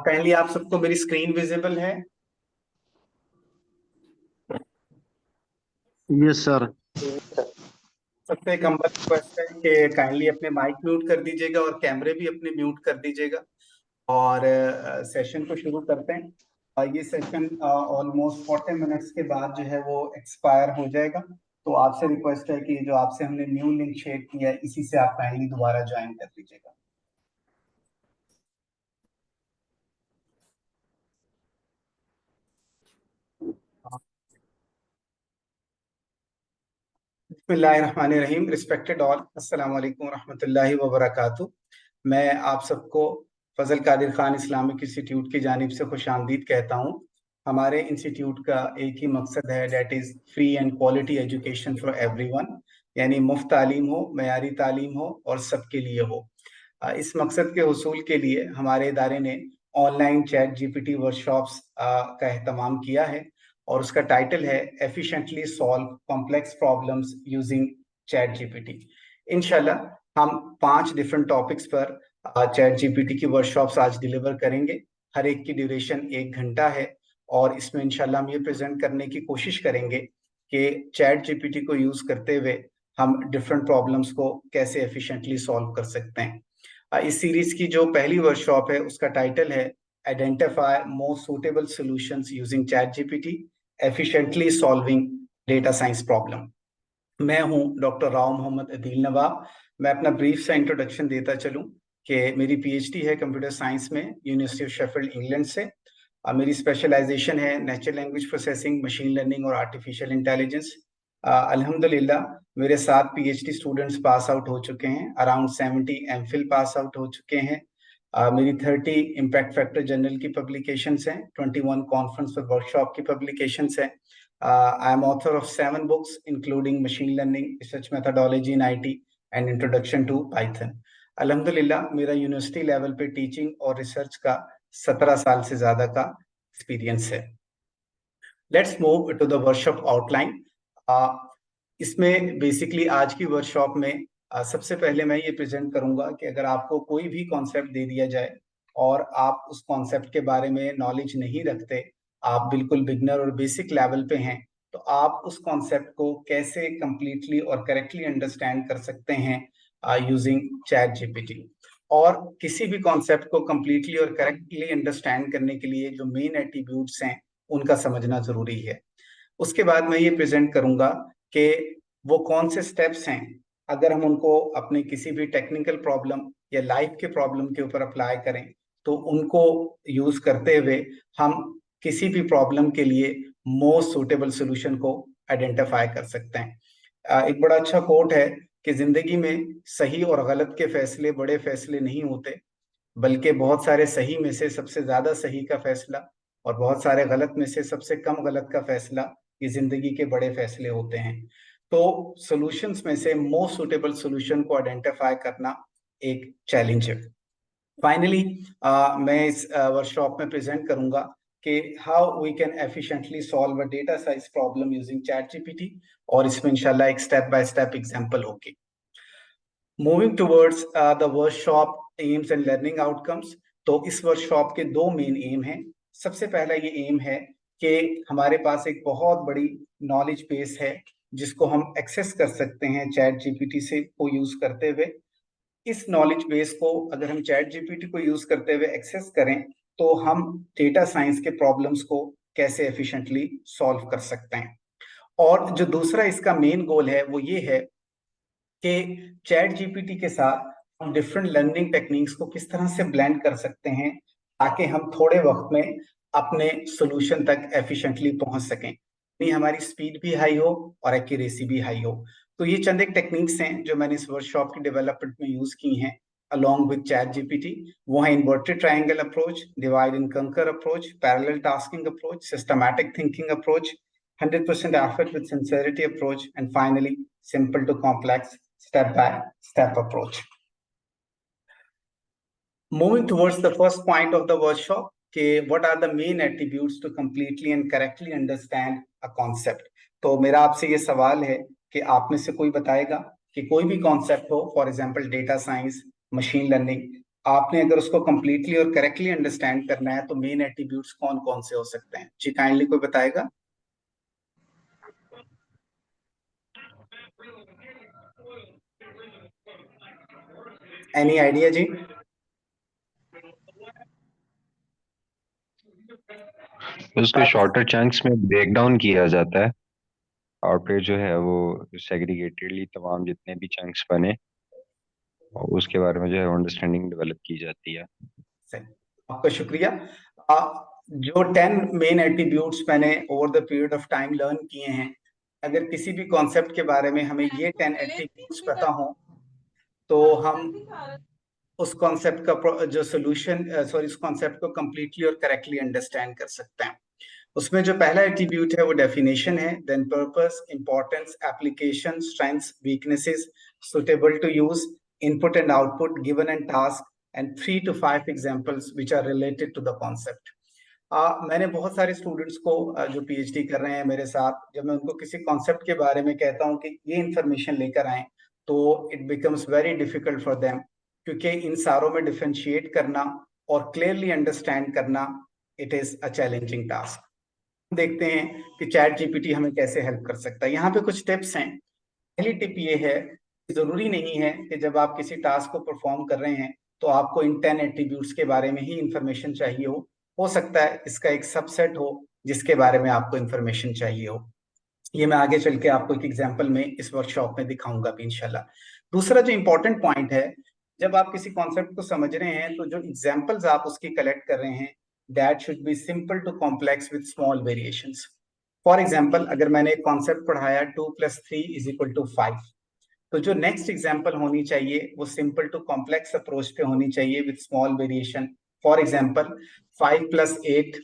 Kindly आप सबको मेरी स्क्रीन विजिबल है? Yes sir. सबसे एक हम्बल रिक्वेस्ट है कि काइंडली अपने माइक म्यूट कर दीजिएगा और कैमरे भी अपने म्यूट कर दीजिएगा और सेशन को शुरू करते हैं। ये सेशन ऑलमोस्ट 40 मिनट्स के बाद जो है वो एक्सपायर हो जाएगा। तो आपसे रिक्वेस्ट है कि जो आपसे हमने न्यू लिंक शेयर किया है इसी से आप काइंडली दोबारा ज्वाइन कर लीजिएगा। बिस्मिल्लाहिर्रहमानिर्रहीम। रिस्पेक्टेड ऑल, अस्सलाम वालेकुम रहमतुल्लाहि व बरकातुहू। मैं आप सबको फजल कादिर खान इस्लामिक इंस्टीट्यूट की जानिब से खुशामदीद कहता हूँ। हमारे इंस्टीट्यूट का एक ही मकसद है, that is free and quality education for everyone, यानी मुफ्त तालीम हो, मयारी तालीम हो और सबके लिए हो। इस मकसद के हुसूल के लिए हमारे इदारे ने ऑनलाइन चैट जीपीटी वर्कशॉप्स का एहतमाम किया है और उसका टाइटल है efficiently solve complex problems using chat GPT. इंशाल्लाह हम 5 डिफरेंट टॉपिक्स पर चैट जीपीटी की वर्कशॉप्स आज डिलीवर करेंगे। हर एक की ड्यूरेशन 1 घंटा है और इसमें इंशाल्लाह हम ये प्रेजेंट करने की कोशिश करेंगे कि चैट जीपीटी को यूज करते हुए हम डिफरेंट प्रॉब्लम्स को कैसे एफिशिएंटली सॉल्व कर सकते हैं। इस सीरीज की जो पहली वर्कशॉप है उसका टाइटल है identify most suitable solutions using chat GPT efficiently solving data science problem. मैं हूं डॉक्टर राव मोहम्मद अदील नवाब। मैं अपना ब्रीफ सा इंट्रोडक्शन देता चलूं कि मेरी पीएचडी है कंप्यूटर साइंस में यूनिवर्सिटी ऑफ शेफील्ड इंग्लैंड से। मेरी स्पेशलाइजेशन है natural language processing, machine learning और आर्टिफिशियल इंटेलिजेंस। अल्हम्दुलिल्लाह मेरे 7 पीएचडी स्टूडेंट्स पास आउट हो चुके हैं, अराउंड 70 एमफिल पास आउट हो चुके हैं। मेरी 30 इम्पैक्ट फैक्टर जर्नल की पब्लिकेशंस हैं, 21 कॉन्फ्रेंस और वर्कशॉप की पब्लिकेशंस हैं। I am author of 7 books including machine learning, research methodology in IT and introduction to Python. अल्हम्दुलिल्लाह मेरा यूनिवर्सिटी लेवल पे टीचिंग और रिसर्च का 17 साल से ज्यादा का एक्सपीरियंस है। Let's move to the workshop outline. इसमें बेसिकली आज की वर्कशॉप में सबसे पहले मैं ये प्रेजेंट करूंगा कि अगर आपको कोई भी कॉन्सेप्ट दे दिया जाए और आप उस कॉन्सेप्ट के बारे में नॉलेज नहीं रखते, आप बिल्कुल बिगनर और बेसिक लेवल पे हैं, तो आप उस कॉन्सेप्ट को कैसे कंप्लीटली और करेक्टली अंडरस्टैंड कर सकते हैं यूजिंग चैट जीपीटी। और किसी भी कॉन्सेप्ट को कंप्लीटली और करेक्टली अंडरस्टैंड करने के लिए जो मेन एट्रीब्यूट्स हैं उनका समझना जरूरी है। उसके बाद मैं ये प्रेजेंट करूंगा कि वो कौन से स्टेप्स हैं, अगर हम उनको अपने किसी भी टेक्निकल प्रॉब्लम या लाइफ के प्रॉब्लम के ऊपर अप्लाई करें तो उनको यूज करते हुए हम किसी भी प्रॉब्लम के लिए मोस्ट सुटेबल सोल्यूशन को आइडेंटिफाई कर सकते हैं। एक बड़ा अच्छा कोट है कि जिंदगी में सही और गलत के फैसले बड़े फैसले नहीं होते, बल्कि बहुत सारे सही में से सबसे ज्यादा सही का फैसला और बहुत सारे गलत में से सबसे कम गलत का फैसला ये जिंदगी के बड़े फैसले होते हैं। तो सॉल्यूशंस में से मोस्ट सुटेबल सॉल्यूशन को आइडेंटिफाई करना एक चैलेंज है। फाइनली मैं इस वर्कशॉप में प्रेजेंट करूंगा कि how we can efficiently solve a data science problem using ChatGPT, और इसमें इंशाल्लाह एक स्टेप बाय स्टेप एग्जांपल होगी। Moving towards the workshop aims and learning outcomes, तो इस वर्कशॉप के 2 मेन एम हैं। सबसे पहला ये एम है कि हमारे पास एक बहुत बड़ी नॉलेज बेस है जिसको हम एक्सेस कर सकते हैं चैट जीपीटी से को यूज करते हुए। इस नॉलेज बेस को अगर हम चैट जीपीटी को यूज करते हुए एक्सेस करें तो हम डेटा साइंस के प्रॉब्लम्स को कैसे एफिशिएंटली सॉल्व कर सकते हैं। और जो दूसरा इसका मेन गोल है वो ये है कि चैट जीपीटी के साथ हम डिफरेंट लर्निंग टेक्निक्स को किस तरह से ब्लेंड कर सकते हैं ताकि हम थोड़े वक्त में अपने सॉल्यूशन तक एफिशिएंटली पहुंच सकें, यानी हमारी स्पीड भी हाई हो और एक्यूरेसी भी हाई हो। तो ये चंद एक टेक्निक्स हैं जो मैंने इस वर्कशॉप की डेवलपमेंट में यूज की हैं along with चैट जीपीटी। वो है inverted triangle approach, divide and conquer approach, parallel tasking approach, systematic thinking approach, 100% effort with sincerity approach, and finally simple to complex step by step approach. Moving towards the first point of the workshop, कि what are the main attributes to completely and correctly understand a concept. तो मेरा आपसे ये सवाल है कि आप में से कोई बताएगा कि कोई भी कॉन्सेप्ट हो, for example data science, machine learning, आपने अगर उसको कंप्लीटली और करेक्टली अंडरस्टैंड करना है तो मेन एट्रीब्यूट्स कौन कौन से हो सकते हैं? जी काइंडली कोई बताएगा? एनी आइडिया जी? उसको शॉर्टर चंक्स में ब्रेक डाउन किया जाता है और फिर जो है वो सेग्रीगेटेडली तमाम जितने भी चंक्स बने और उसके बारे में जो है अंडरस्टैंडिंग डेवलप की जाती है। सही, आपका शुक्रिया। जो 10 मेन एट्रीब्यूट्स मैंने over the period of time learn किए हैं, अगर किसी भी कॉन्सेप्ट के बारे में हमें ये 10 एट्रीब्यूट्स पता हो तो हम उस कॉन्सेप्ट का जो सोल्यूशन सॉरी उस कॉन्सेप्ट को कंप्लीटली और करेक्टली अंडरस्टैंड कर सकते हैं। उसमें जो पहला एट्रीब्यूट है वो डेफिनेशन है, then purpose, importance, application, strengths, weaknesses, suitable to use, input and output, given and task, and 3 to 5 examples which are related to the concept. मैंने बहुत सारे स्टूडेंट्स को जो पीएचडी कर रहे हैं मेरे साथ, जब मैं उनको किसी कॉन्सेप्ट के बारे में कहता हूँ कि ये इंफॉर्मेशन लेकर आए, तो it becomes very difficult for them, क्योंकि इन सारों में डिफरेंशिएट करना और क्लियरली अंडरस्टैंड करना, it is a challenging task. देखते हैं कि चैट जीपीटी हमें कैसे हेल्प कर सकता है। यहाँ पे कुछ टिप्स हैं। पहली टिप ये है कि जरूरी नहीं है कि जब आप किसी टास्क को परफॉर्म कर रहे हैं तो आपको इन 10 एट्रीब्यूट्स के बारे में ही इंफॉर्मेशन चाहिए हो सकता है इसका एक सबसेट हो जिसके बारे में आपको इंफॉर्मेशन चाहिए हो। ये मैं आगे चल के आपको एक एग्जांपल में इस वर्कशॉप में दिखाऊंगा भी इंशाल्लाह। दूसरा जो इंपॉर्टेंट पॉइंट है, जब आप किसी कॉन्सेप्ट को समझ रहे हैं तो जो एग्जांपल्स आप उसकी कलेक्ट कर रहे हैं, that should be simple to complex with small variations. For example, अगर मैंने एक कॉन्सेप्ट पढ़ाया 2 + 3 = 5, तो जो नेक्स्ट एग्जांपल होनी चाहिए वो सिंपल टू कॉम्प्लेक्स अप्रोच पे होनी चाहिए with small variation. For example 5 + 8,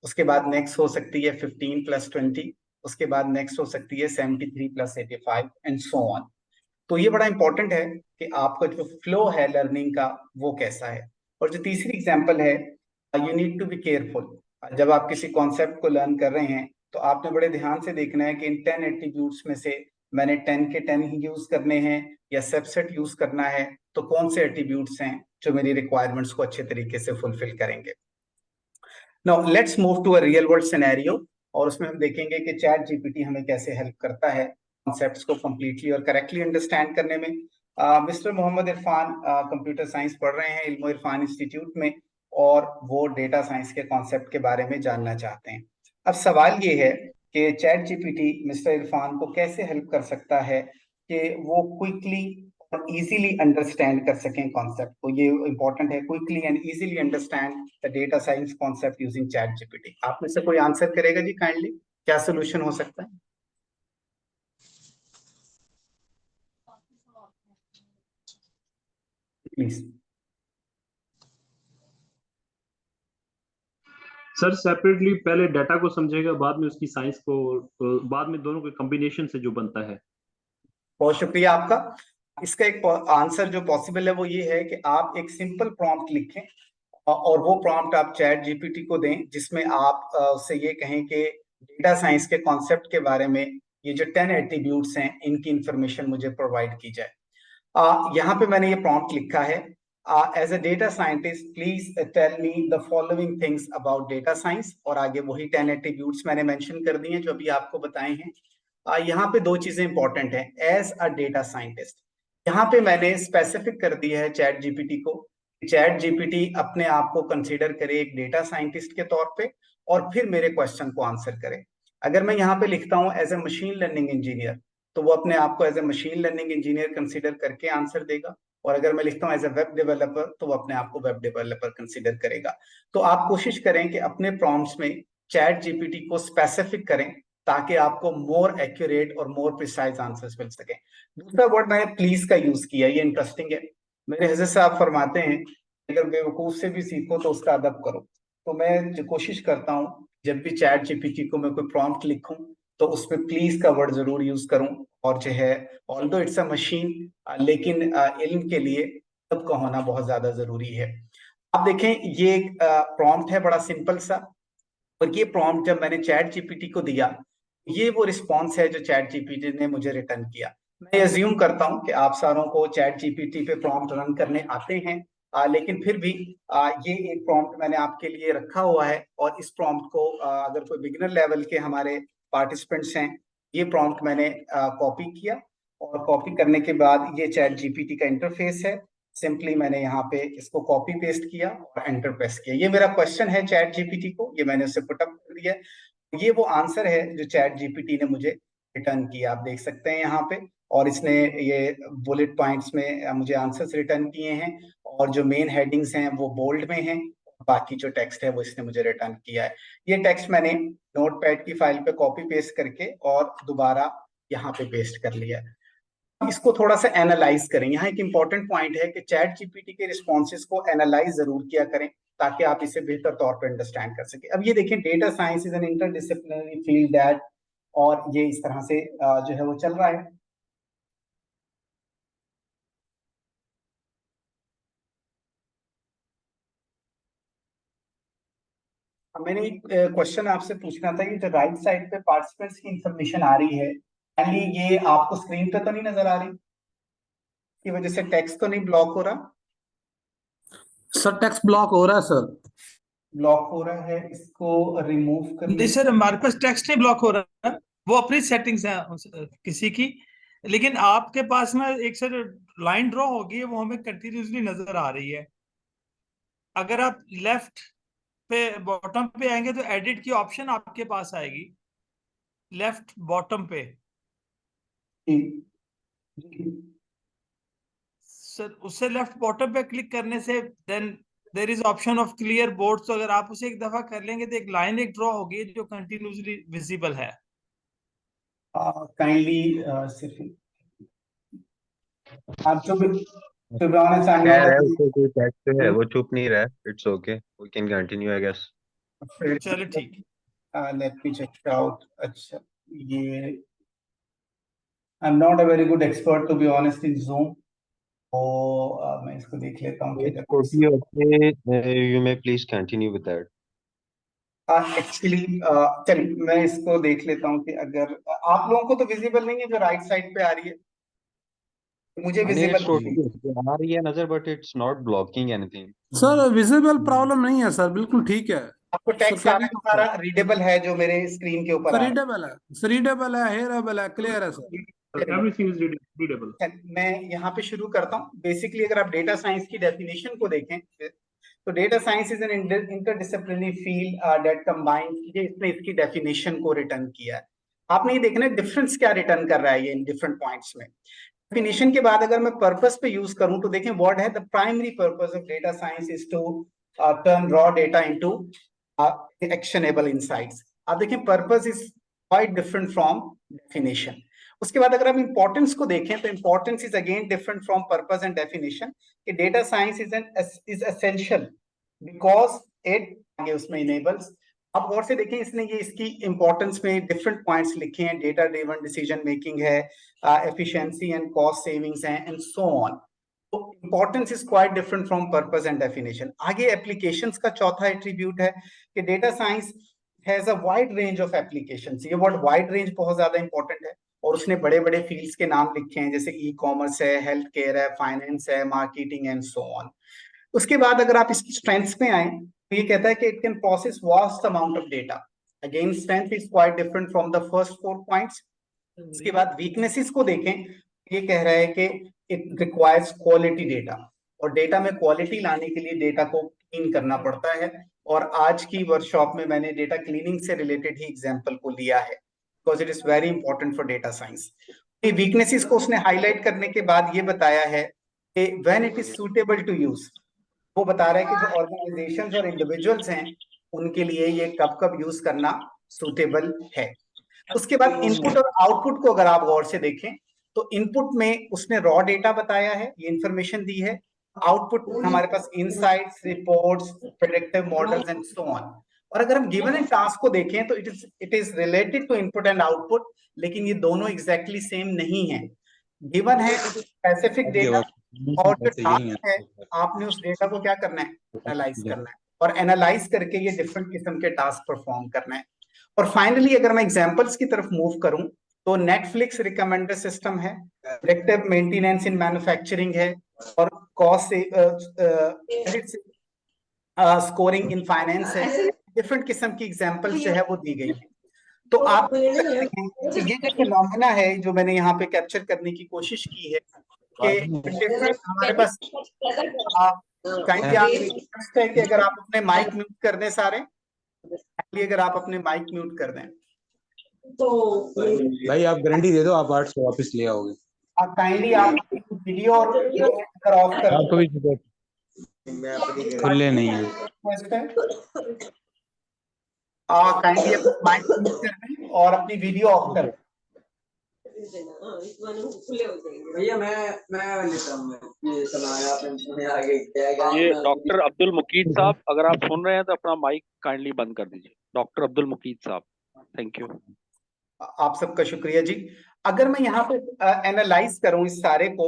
उसके बाद नेक्स्ट हो सकती है 15 + 20, उसके बाद नेक्स्ट हो सकती है 73 + 85 एंड सो ऑन। तो ये बड़ा इंपॉर्टेंट है कि आपका जो फ्लो है लर्निंग का वो कैसा है। और जो तीसरी एग्जांपल है, you need to be careful. जब आप किसी कॉन्सेप्ट को लर्न कर रहे हैं तो आपने बड़े ध्यान से देखना है कि इन 10 एट्रीब्यूट्स में से मैंने 10 के 10 ही यूज करने हैं या सबसेट यूज करना है, तो कौन से एट्रीब्यूट्स हैं जो मेरी रिक्वायरमेंट्स को अच्छे तरीके से फुलफिल करेंगे। Now let's move to a real world scenario, और उसमें हम देखेंगे कि चैट जीपीटी हमें कैसे हेल्प करता है कॉन्सेप्ट्स को कंप्लीटली और करेक्टली अंडरस्टैंड करने में। Mister Mohammad Irfan computer science पढ़ रहे हैं इल्मो इरफान इंस्टीट्यूट में, और वो डेटा साइंस के कॉन्सेप्ट के बारे में जानना चाहते हैं। अब सवाल ये है कि चैट जीपीटी मिस्टर इरफान को कैसे हेल्प कर सकता है कि वो क्विकली और इजीली अंडरस्टैंड कर सकें कॉन्सेप्ट को। ये इंपॉर्टेंट है, quickly and easily understand the data science concept using chat GPT. आप में से कोई आंसर करेगा जी काइंडली, क्या सोल्यूशन हो सकता है? प्लीज। सर सेपरेटली पहले डाटा को समझेगा, बाद में उसकी साइंस को, बाद में दोनों के कॉम्बिनेशन से जो बनता है। बहुत शुक्रिया आपका। इसका एक आंसर जो पॉसिबल है वो ये है कि आप एक सिंपल प्रॉम्प्ट लिखें और वो प्रॉम्प्ट आप चैट जीपीटी को दें, जिसमें आप उससे ये कहें कि डेटा साइंस के कॉन्सेप्ट के बारे में ये जो 10 एट्रीब्यूट्स हैं इनकी इंफॉर्मेशन मुझे प्रोवाइड की जाए। यहाँ पे मैंने ये प्रॉम्प्ट लिखा है, as a data scientist please tell me the following things about data science, और आगे वही 10 एट्रीब्यूट्स मैंने मेंशन कर दिए हैं जो अभी आपको बताए हैं। यहाँ पे दो चीजें इंपॉर्टेंट हैं। एज अ डेटा साइंटिस्ट, यहाँ पे मैंने स्पेसिफिक कर दिया है चैट जीपीटी को, चैट जीपीटी अपने आप को कंसीडर करे एक डेटा साइंटिस्ट के तौर पे और फिर मेरे क्वेश्चन को आंसर करे। अगर मैं यहाँ पे लिखता हूँ as a machine learning engineer, तो वो अपने आप को as a machine learning engineer consider करके आंसर देगा, और अगर मैं लिखता हूँ एज ए वेब डेवलपर तो वो अपने आप को वेब डेवलपर कंसीडर करेगा। तो आप कोशिश करें कि अपने प्रॉम्प्ट्स में चैट जीपीटी को स्पेसिफिक करें ताकि आपको मोर एक्यूरेट और मोर प्रिसाइज आंसर्स मिल सके। दूसरा वर्ड मैंने प्लीज का यूज किया, ये इंटरेस्टिंग है। मेरे हजरत साहब फरमाते हैं अगर बेवकूफ से भी सीखो तो उसका अदब करो। तो मैं जो कोशिश करता हूँ जब भी चैट जीपीटी को मैं कोई प्रॉम्प्ट लिखूं तो उसमें प्लीज का वर्ड जरूर यूज करूं, और जो है ऑल्दो इट्स अ मशीन, लेकिन इल्म के लिए अदब का होना बहुत ज्यादा जरूरी है। आप देखें ये एक प्रॉम्प्ट है बड़ा सिंपल सा, और ये प्रॉम्प्ट जब मैंने चैट जीपीटी को दिया, ये वो रिस्पॉन्स है जो चैट जीपीटी ने मुझे रिटर्न किया। मैं अज्यूम करता हूं कि आप सारों को चैट जीपीटी पे प्रॉम्प्ट रन करने आते हैं, लेकिन फिर भी ये एक प्रॉम्प्ट मैंने आपके लिए रखा हुआ है, और इस प्रॉम्प्ट को अगर कोई बिगिनर लेवल के हमारे पार्टिसिपेंट्स हैं, ये प्रॉम्प्ट मैंने कॉपी किया, और कॉपी करने के बाद ये चैट जीपीटी का इंटरफेस है। सिंपली मैंने यहाँ पे इसको कॉपी पेस्ट किया और एंटर प्रेस किया। ये मेरा क्वेश्चन है चैट जीपीटी को, ये मैंने उसे पुटअप कर दिया। ये वो आंसर है जो चैट जीपीटी ने मुझे रिटर्न किया, आप देख सकते हैं यहाँ पे। और इसने ये बुलेट पॉइंट्स में मुझे आंसर्स रिटर्न किए हैं, और जो मेन हेडिंग्स हैं वो बोल्ड में हैं, बाकी जो टेक्स्ट है वो इसने मुझे रिटर्न किया है। ये टेक्स्ट मैंने नोटपैड की फाइल पे कॉपी पेस्ट करके और दोबारा यहाँ पे पेस्ट कर लिया है। इसको थोड़ा सा एनालाइज करें। यहाँ एक इंपॉर्टेंट पॉइंट है कि चैट जीपीटी के रिस्पॉन्सेज को एनालाइज जरूर किया करें, ताकि आप इसे बेहतर तौर पर अंडरस्टैंड कर सके। अब ये देखें, data science is an interdisciplinary field that, और ये इस तरह से जो है वो चल रहा है। मैंने एक क्वेश्चन आपसे पूछना था, ये जो राइट साइड पे पार्टिसिपेंट्स की इंफॉर्मेशन आ रही है, यानी ये आपको स्क्रीन पे तो नहीं नजर आ रही, की वजह से टेक्स्ट तो नहीं ब्लॉक हो रहा? सर टेक्स्ट ब्लॉक हो रहा है सर। ब्लॉक हो रहा है, इसको रिमूव कर नहीं लीजिए। सर, हमारे पास टेक्स्ट नहीं ब्लॉक हो रहा है, वो अपनी सेटिंग्स है किसी की, लेकिन आपके पास ना एक सर लाइन ड्रॉ होगी है, वो हमें कंटिन्यूसली नजर आ रही है। अगर आप लेफ्ट पे बॉटम पे आएंगे तो एडिट की ऑप्शन आपके पास आएगी लेफ्ट बॉटम पे। सर उससे लेफ्ट बॉटम पे क्लिक करने से then there is option of clear board, तो अगर आप उसे एक दफा कर लेंगे तो एक लाइन एक ड्रॉ होगी जो कंटिन्यूसली विजिबल है। काइंडली सिर्फ आप जो to be honest, I'm कह not रहा है a उसको कोई टेक्स्ट है, वो चुप नहीं रहा है। It's okay, we can continue I guess. चलो ठीक। Let me check out. अच्छा, ये I'm not a very good expert to be honest in Zoom, तो मैं इसको देख लेता हूँ कि it's okay, okay, you may please continue with that. Actually चलिए मैं इसको देख लेता हूँ कि अगर आप लोगों को तो विजिबल नहीं है जो राइट साइड पे आ रही है, मुझे नहीं, विजिबल इट्स टोटली आ रही है नजर, but it's not blocking anything. Sir visible problem नहीं है सर, बिल्कुल ठीक है। आपको टेक्स्ट सारा सारा रीडेबल है जो मेरे स्क्रीन के ऊपर आ रहा रीडेबल है, रीडेबल है, हेयरेबल है, क्लियर है सर। है। Everything is readable. मैं यहाँ पे शुरू करता हूँ। बेसिकली अगर आप डेटा साइंस की डेफिनेशन को देखें, तो data science is an interdisciplinary field that combines, ये इसने इसकी डेफिनेशन को रिटर्न किया है। आपने ये देखना है डिफरेंस क्या रिटर्न कर रहा है ये इन डिफरेंट पॉइंट्स में। डेफिनेशन के बाद अगर मैं पर्पस पे यूज करूं तो देखें वर्ड है, the primary purpose of data science is to turn raw data into actionable insights. आप देखें purpose is quite different from definition. उसके बाद अगर आप इंपॉर्टेंस को देखें तो importance is again different from purpose and definition, कि data science is essential because it आगे उसमें इनेबल्स। आप गौर से देखें, इसने ये इसकी इंपॉर्टेंस में डिफरेंट पॉइंट्स लिखे हैं, डेटा ड्रिवन डिसीजन मेकिंग है, एफिशिएंसी एंड कॉस्ट सेविंग्स हैं एंड सो ऑन। तो importance is quite different from purpose and definition. आगे एप्लीकेशंस का चौथा एट्रीब्यूट है कि data science has a wide range of applications. ये वर्ड वाइड रेंज बहुत ज्यादा इंपॉर्टेंट है, और उसने बड़े बड़े फील्ड्स के नाम लिखे हैं, जैसे ई कॉमर्स है, हेल्थ केयर है, फाइनेंस है, मार्केटिंग एंड सो ऑन। उसके बाद अगर आप इसकी स्ट्रेंथ्स पे आए तो ये कहता है कि it can process vast amount of data. Again strength is quite different from the first 4 points. उसके बाद वीकनेसेस को देखें, ये कह रहा है कि इट रिक्वायर्स क्वालिटी डेटा, और डेटा में क्वालिटी लाने के लिए डेटा को क्लीन करना पड़ता है। और आज की वर्कशॉप में मैंने डेटा क्लीनिंग से रिलेटेड ही एग्जांपल को लिया है, because it is very important for data science. ये वीकनेसेस को उसने हाईलाइट करने के बाद ये बताया है कि when it is suitable to use, वो बता रहा है कि जो ऑर्गेनाइजेशंस और इंडिविजुअल्स हैं उनके लिए ये कब कब यूज करना सूटेबल है। उसके बाद इनपुट और आउटपुट को अगर आप गौर से देखें तो इनपुट में उसने रॉ डेटा बताया है, ये इंफॉर्मेशन दी है। आउटपुट हमारे पास insights, reports, predictive models and so on. और अगर हम गिवन एंड टास्क को देखें तो it is related to input and output, लेकिन ये दोनों एग्जैक्टली सेम नहीं है। गिवन है स्पेसिफिक डेटा और जो टास्क है आपने उस डेटा को क्या करना है, एनालाइज करना है, और एनालाइज करके ये डिफरेंट किस्म के टास्क परफॉर्म करना है। और फाइनली अगर मैं एग्जांपल्स की तरफ मूव करूं तो नेटफ्लिक्स रिकमेंडर सिस्टम है, प्रेडिक्टिव मेंटेनेंस इन मैन्युफैक्चरिंग है, और कॉस्ट स्कोरिंग इन फाइनेंस है। डिफरेंट किस्म की एग्जांपल्स जो है वो दी गई है। तो आप देख सकते हैं कि ये जो फिनोमेना है जो मैंने यहाँ पे कैप्चर करने की कोशिश की है कि डिफरेंट हमारे पास रिक्वेस्ट है कि अगर आप अपने माइक म्यूट कर दें सारे, अगर आप अपने माइक म्यूट कर दें तो भाई आप गारंटी दे दो, आप आर्ट्स को वापस ले आओगे। आप काइंडली आप वीडियो और अगर ऑफ कर आपको भी खुले नहीं है, काइंडली अपना माइक म्यूट कर दें और अपनी वीडियो ऑफ कर दें। भैया मैं लेता हूँ, ये सुनाया आपने आगे क्या ये डॉक्टर अब्दुल मुकीद साहब, अगर आप सुन रहे हैं तो अपना माइक काइंडली बंद कर दीजिए। डॉक्टर अब्दुल मुकीद साहब, थैंक यू। आप सबका शुक्रिया जी। अगर मैं यहाँ पे एनालाइज करूं इस सारे को,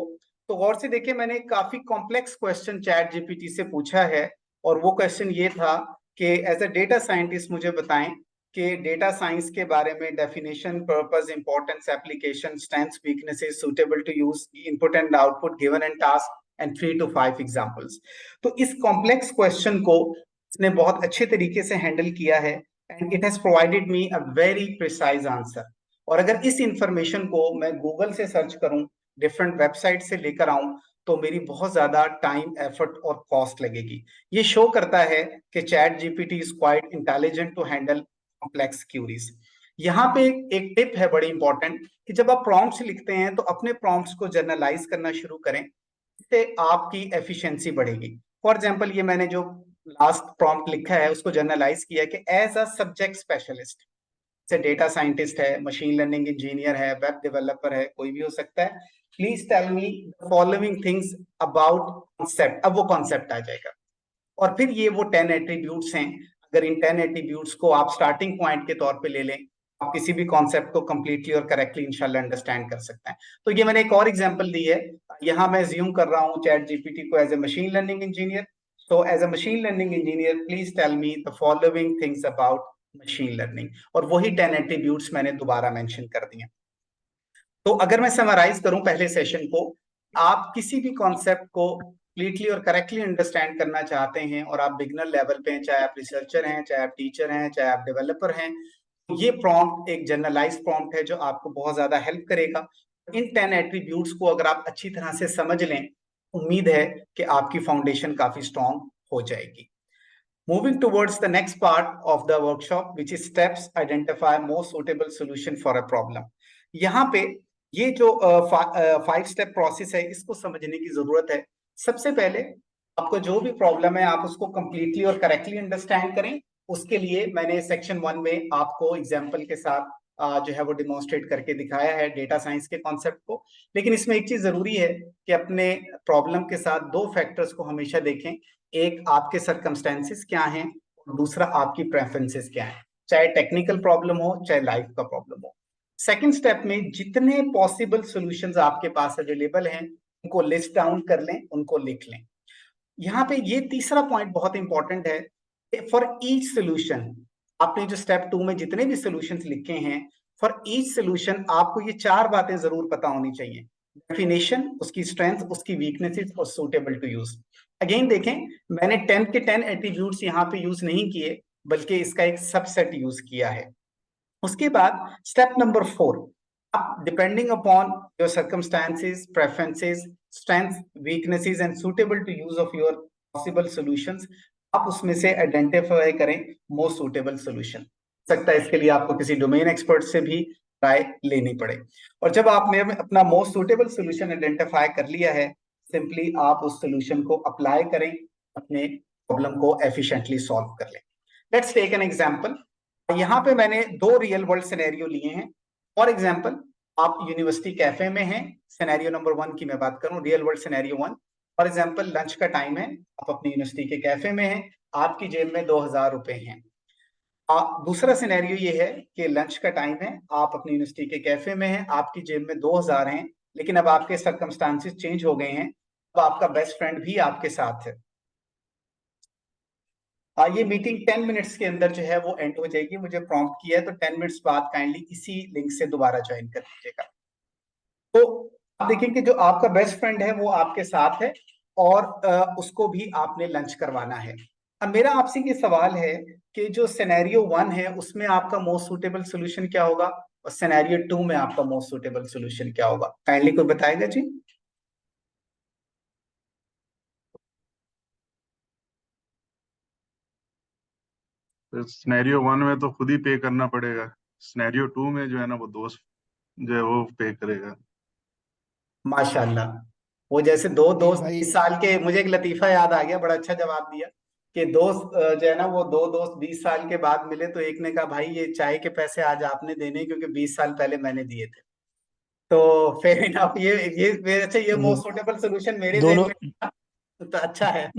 तो गौर से देखिए मैंने काफी कॉम्प्लेक्स क्वेश्चन चैट जीपीटी से पूछा है, और वो क्वेश्चन ये था कि एज अ डेटा साइंटिस्ट मुझे बताएं कि डेटा साइंस के बारे में definition, purpose, importance, application, strengths, weaknesses, suitable to use, input and output, given and task, and 3 to 5 examples. तो इस कॉम्प्लेक्स क्वेश्चन को इसने बहुत अच्छे तरीके से हैंडल किया है, and it has provided me a very precise answer. और अगर इस इंफॉर्मेशन को मैं गूगल से सर्च करूं, डिफरेंट वेबसाइट से लेकर आऊं, तो मेरी बहुत ज्यादा टाइम, एफर्ट और कॉस्ट लगेगी। ये शो करता है कि ChatGPT is quite intelligent to handle complex queries. यहाँ पे एक टिप है बड़ी इंपॉर्टेंट कि जब आप प्रॉम्प्ट्स लिखते हैं तो अपने प्रॉम्प्ट्स को जर्नलाइज करना शुरू करें, इससे आपकी एफिशिएंसी बढ़ेगी। फॉर एग्जांपल ये मैंने जो लास्ट प्रॉम्प्ट लिखा है उसको जर्नलाइज किया कि एज अ सब्जेक्ट स्पेशलिस्ट, से डेटा साइंटिस्ट है, मशीन लर्निंग इंजीनियर है, वेब डेवलपर है, कोई भी हो सकता है, please tell me the following things about concept. अब वो कॉन्सेप्ट आ जाएगा, और फिर ये वो 10 एट्रीब्यूट्स हैं। अगर इन 10 एट्रीब्यूट्स को आप स्टार्टिंग पॉइंट के तौर पे ले लें, आप किसी भी कॉन्सेप्ट को कंप्लीटली और करेक्टली इंशाल्लाह अंडरस्टैंड कर सकते हैं। तो ये मैंने एक और एग्जांपल दी है। यहाँ मैं ज्यूम कर रहा हूँ चैट जीपीटी को as a machine learning engineer. So as a machine learning engineer, please tell me the following things about machine learning, और वही 10 एट्रीब्यूट्स मैंने दोबारा मेंशन कर दिए। तो अगर मैं समराइज करूं पहले सेशन को, आप किसी भी कॉन्सेप्ट को कंप्लीटली और करेक्टली अंडरस्टैंड करना चाहते हैं, और आप बिगनर लेवल पे हैं, चाहे आप रिसर्चर हैं, चाहे आप टीचर हैं, चाहे आप डेवलपर हैं, तो ये प्रॉम्प्ट एक जनरलाइज प्रॉम्प्ट है जो आपको बहुत ज्यादा हेल्प करेगा। इन 10 एट्रीब्यूट्स को अगर आप अच्छी तरह से समझ लें, उम्मीद है कि आपकी फाउंडेशन काफी स्ट्रॉन्ग हो जाएगी। Moving towards the next part of the workshop which is steps identify most suitable solution for a problem. यहाँ पे ये जो 5 स्टेप प्रोसेस है, इसको समझने की जरूरत है। सबसे पहले आपको जो भी प्रॉब्लम है आप उसको कंप्लीटली और करेक्टली अंडरस्टैंड करें। उसके लिए मैंने सेक्शन 1 में आपको एग्जाम्पल के साथ जो है वो डिमॉन्स्ट्रेट करके दिखाया है डेटा साइंस के कॉन्सेप्ट को। लेकिन इसमें एक चीज जरूरी है कि अपने प्रॉब्लम के साथ 2 फैक्टर्स को हमेशा देखें। एक आपके सर्कमस्टेंसेस क्या हैं, और दूसरा आपकी प्रेफरेंसेस क्या हैं, चाहे टेक्निकल प्रॉब्लम हो चाहे लाइफ का प्रॉब्लम हो। सेकंड स्टेप में जितने पॉसिबल सॉल्यूशंस आपके पास अवेलेबल हैं उनको लिस्ट डाउन कर लें, उनको लिख लें। यहाँ पे ये तीसरा पॉइंट बहुत इंपॉर्टेंट है, फॉर ईच सोल्यूशन, आपने जो स्टेप 2 में जितने भी सॉल्यूशंस लिखे हैं, फॉर ईच सॉल्यूशन आपको ये 4 बातें जरूर पता होनी चाहिए। डेफिनेशन, उसकी स्ट्रेंथ, उसकी वीकनेसेस और सूटेबल टू यूज। अगेन देखें, मैंने 10 के 10 एट्रीब्यूट्स यहाँ पे यूज नहीं किए, बल्कि इसका एक सबसेट यूज किया है। उसके बाद स्टेप नंबर 4, आप depending upon your circumstances, preferences, strength, weaknesses and suitable to use of your possible solutions, आप उसमें से आइडेंटिफाई करें मोस्ट सूटेबल सॉल्यूशन। सकता है इसके लिए आपको किसी डोमेन एक्सपर्ट से भी राय लेनी पड़े। और जब आपने अपना मोस्ट सूटेबल सॉल्यूशन आइडेंटिफाई कर लिया है, सिंपली आप उस सॉल्यूशन को अप्लाई करें, अपने प्रॉब्लम को एफिशिएंटली सॉल्व कर लें। Let's take an example. यहाँ पे मैंने 2 रियल वर्ल्ड सिनेरियो लिए हैं। फॉर एग्जांपल, आप यूनिवर्सिटी कैफे में हैं, सिनेरियो नंबर 1 की मैं बात करूं, real world scenario 1। For example, lunch का टाइम है, आप अपनी यूनिवर्सिटी के कैफे में हैं, आपकी जेब में 2000 रुपए हैं। दूसरा सिनेरियो ये है कि लंच का टाइम है, आप अपनी यूनिवर्सिटी के कैफे में हैं, आपकी जेब में 2000 हैं, लेकिन अब आपके सर्कमस्टांसेस चेंज हो गए हैं, अब आपका बेस्ट फ्रेंड भी आपके साथ है। ये मीटिंग 10 मिनट्स के अंदर जो है वो एंड हो जाएगी, मुझे प्रॉम्प्ट किया है, तो 10 मिनट्स बाद काइंडली इसी लिंक से दोबारा ज्वाइन कर लीजिएगा। तो आप देखें कि जो आपका बेस्ट फ्रेंड है वो आपके साथ है और उसको भी आपने लंच करवाना है। अब मेरा आपसे ये सवाल है कि जो सिनेरियो 1 है उसमें आपका मोस्ट सूटेबल सोल्यूशन क्या होगा और सिनेरियो 2 में आपका मोस्ट सूटेबल सोल्यूशन क्या होगा? काइंडली कोई बताएगा जी। सिनेरियो 1 में तो खुद ही पे करना पड़ेगा, सिनेरियो 2 में जो है ना वो दोस्त जो है वो पे करेगा। माशाल्लाह, वो जैसे दो दोस्त भाई 20 साल के, मुझे एक लतीफा याद आ गया, बड़ा अच्छा जवाब दिया कि दोस्त जो है ना वो दो दोस्त 20 साल के बाद मिले तो एक ने कहा भाई ये चाय के पैसे आज आपने देने क्योंकि 20 साल पहले मैंने दिए थे। तो फेयर इनफ, ये अच्छा, ये मोस्ट सूटेबल सोल्यूशन मेरे दोनों जहन में था, तो अच्छा है।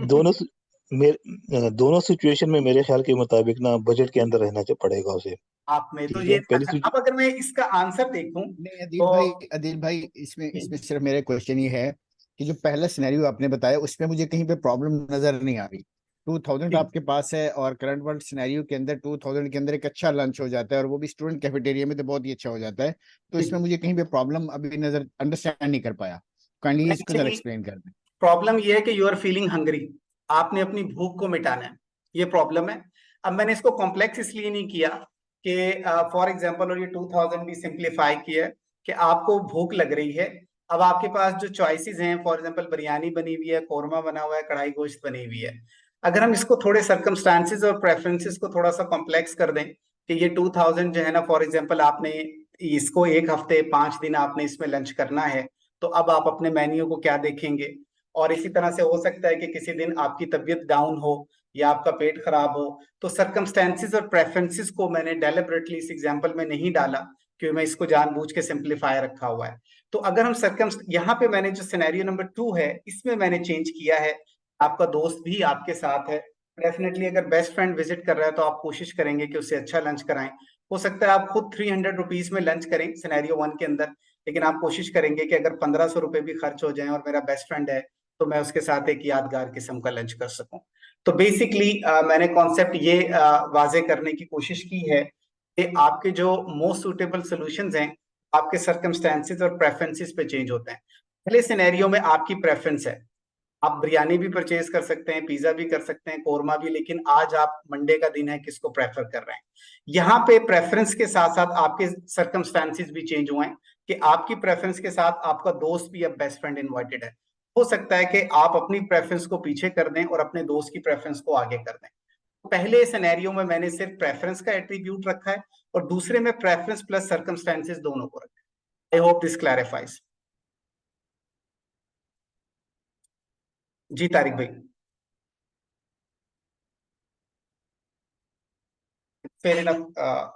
दोनों सिचुएशन में मेरे ख्याल के मुताबिक ना बजट के अंदर रहना पड़ेगा उसे। आप में तो ठीक ये है, पहली अच्छा, अब अगर मैं इसका आंसर देखूं नहीं तो अदिल भाई इसमें सिर्फ मेरा क्वेश्चन ये है कि जो पहला सिनेरियो आपने बताया उसमें मुझे कहीं पे प्रॉब्लम नजर नहीं आ रही। 2000 आपके पास है और करंट वर्ल्ड सिनेरियो के अंदर 2000 के अंदर एक अच्छा लंच हो जाता है और वो भी स्टूडेंट कैफेटेरिया में, तो बहुत ही अच्छा हो जाता है। तो इसमें मुझे कहीं पे प्रॉब्लम अभी नजर अंडरस्टैंड नहीं कर पाया। काइंडली इसको जरा एक्सप्लेन कर दें। प्रॉब्लम ये है कि यू आर फीलिंग हंग्री, आपने अपनी भूख को मिटाना है, ये प्रॉब्लम है। अब मैंने इसको कॉम्प्लेक्स इसलिए नहीं किया कि फॉर एग्जांपल, और ये 2000 भी सिंप्लीफाई किया है कि आपको भूख लग रही है, अब आपके पास जो चॉइसेस हैं, फॉर एग्जांपल बिरयानी बनी हुई है, कौरमा बना हुआ है, कढ़ाई गोश्त बनी हुई है। अगर हम इसको थोड़े सर्कमस्टांसेस और प्रेफरेंसेस को थोड़ा सा कॉम्प्लेक्स कर दें कि ये 2000 जो है ना, फॉर एग्जांपल आपने इसको एक हफ्ते 5 दिन आपने इसमें लंच करना है, तो अब आप अपने मेन्यू को क्या देखेंगे? और इसी तरह से हो सकता है कि किसी दिन आपकी तबीयत डाउन हो या आपका पेट खराब हो, तो सर्कमस्टेंसेस और प्रेफरेंसेस को मैंने डेलिबरेटली इस एग्जांपल में नहीं डाला क्योंकि मैं इसको जानबूझ के सिंप्लीफाई रखा हुआ है। तो अगर हम यहाँ पे मैंने जो सिनेरियो नंबर 2 है इसमें मैंने चेंज किया है, आपका दोस्त भी आपके साथ है। डेफिनेटली अगर बेस्ट फ्रेंड विजिट कर रहा है तो आप कोशिश करेंगे कि उसे अच्छा लंच कराएं। हो सकता है आप खुद 300 रुपीज में लंच करें सिनेरियो 1 के अंदर, लेकिन आप कोशिश करेंगे कि अगर 1500 रुपए भी खर्च हो जाए और मेरा बेस्ट फ्रेंड है तो मैं उसके साथ एक यादगार किस्म का लंच कर सकूं। तो बेसिकली मैंने कॉन्सेप्ट ये वाजे करने की कोशिश की है कि आपके जो मोस्ट सूटेबल सॉल्यूशंस हैं आपके सर्कमस्टेंसेस और प्रेफरेंसेस पे चेंज होते हैं। पहले सिनेरियो में आपकी प्रेफरेंस है, आप बिरयानी भी परचेज कर सकते हैं, पिज्जा भी कर सकते हैं, कोरमा भी, लेकिन आज आप मंडे का दिन है, किसको प्रेफर कर रहे हैं? यहाँ पे प्रेफरेंस के साथ साथ आपके सर्कमस्टेंसेस भी चेंज हुए हैं कि आपकी प्रेफरेंस के साथ आपका दोस्त भी अब बेस्ट फ्रेंड इनवाइटेड है। हो सकता है कि आप अपनी प्रेफरेंस को पीछे कर दें और अपने दोस्त की प्रेफरेंस को आगे कर दें। पहले सिनेरियो में मैंने सिर्फ प्रेफरेंस का एट्रीब्यूट रखा है और दूसरे में प्रेफरेंस प्लस सर्कमस्टेंसेस दोनों को रखा है। I hope this clarifies. जी तारिक भाई। Fair enough.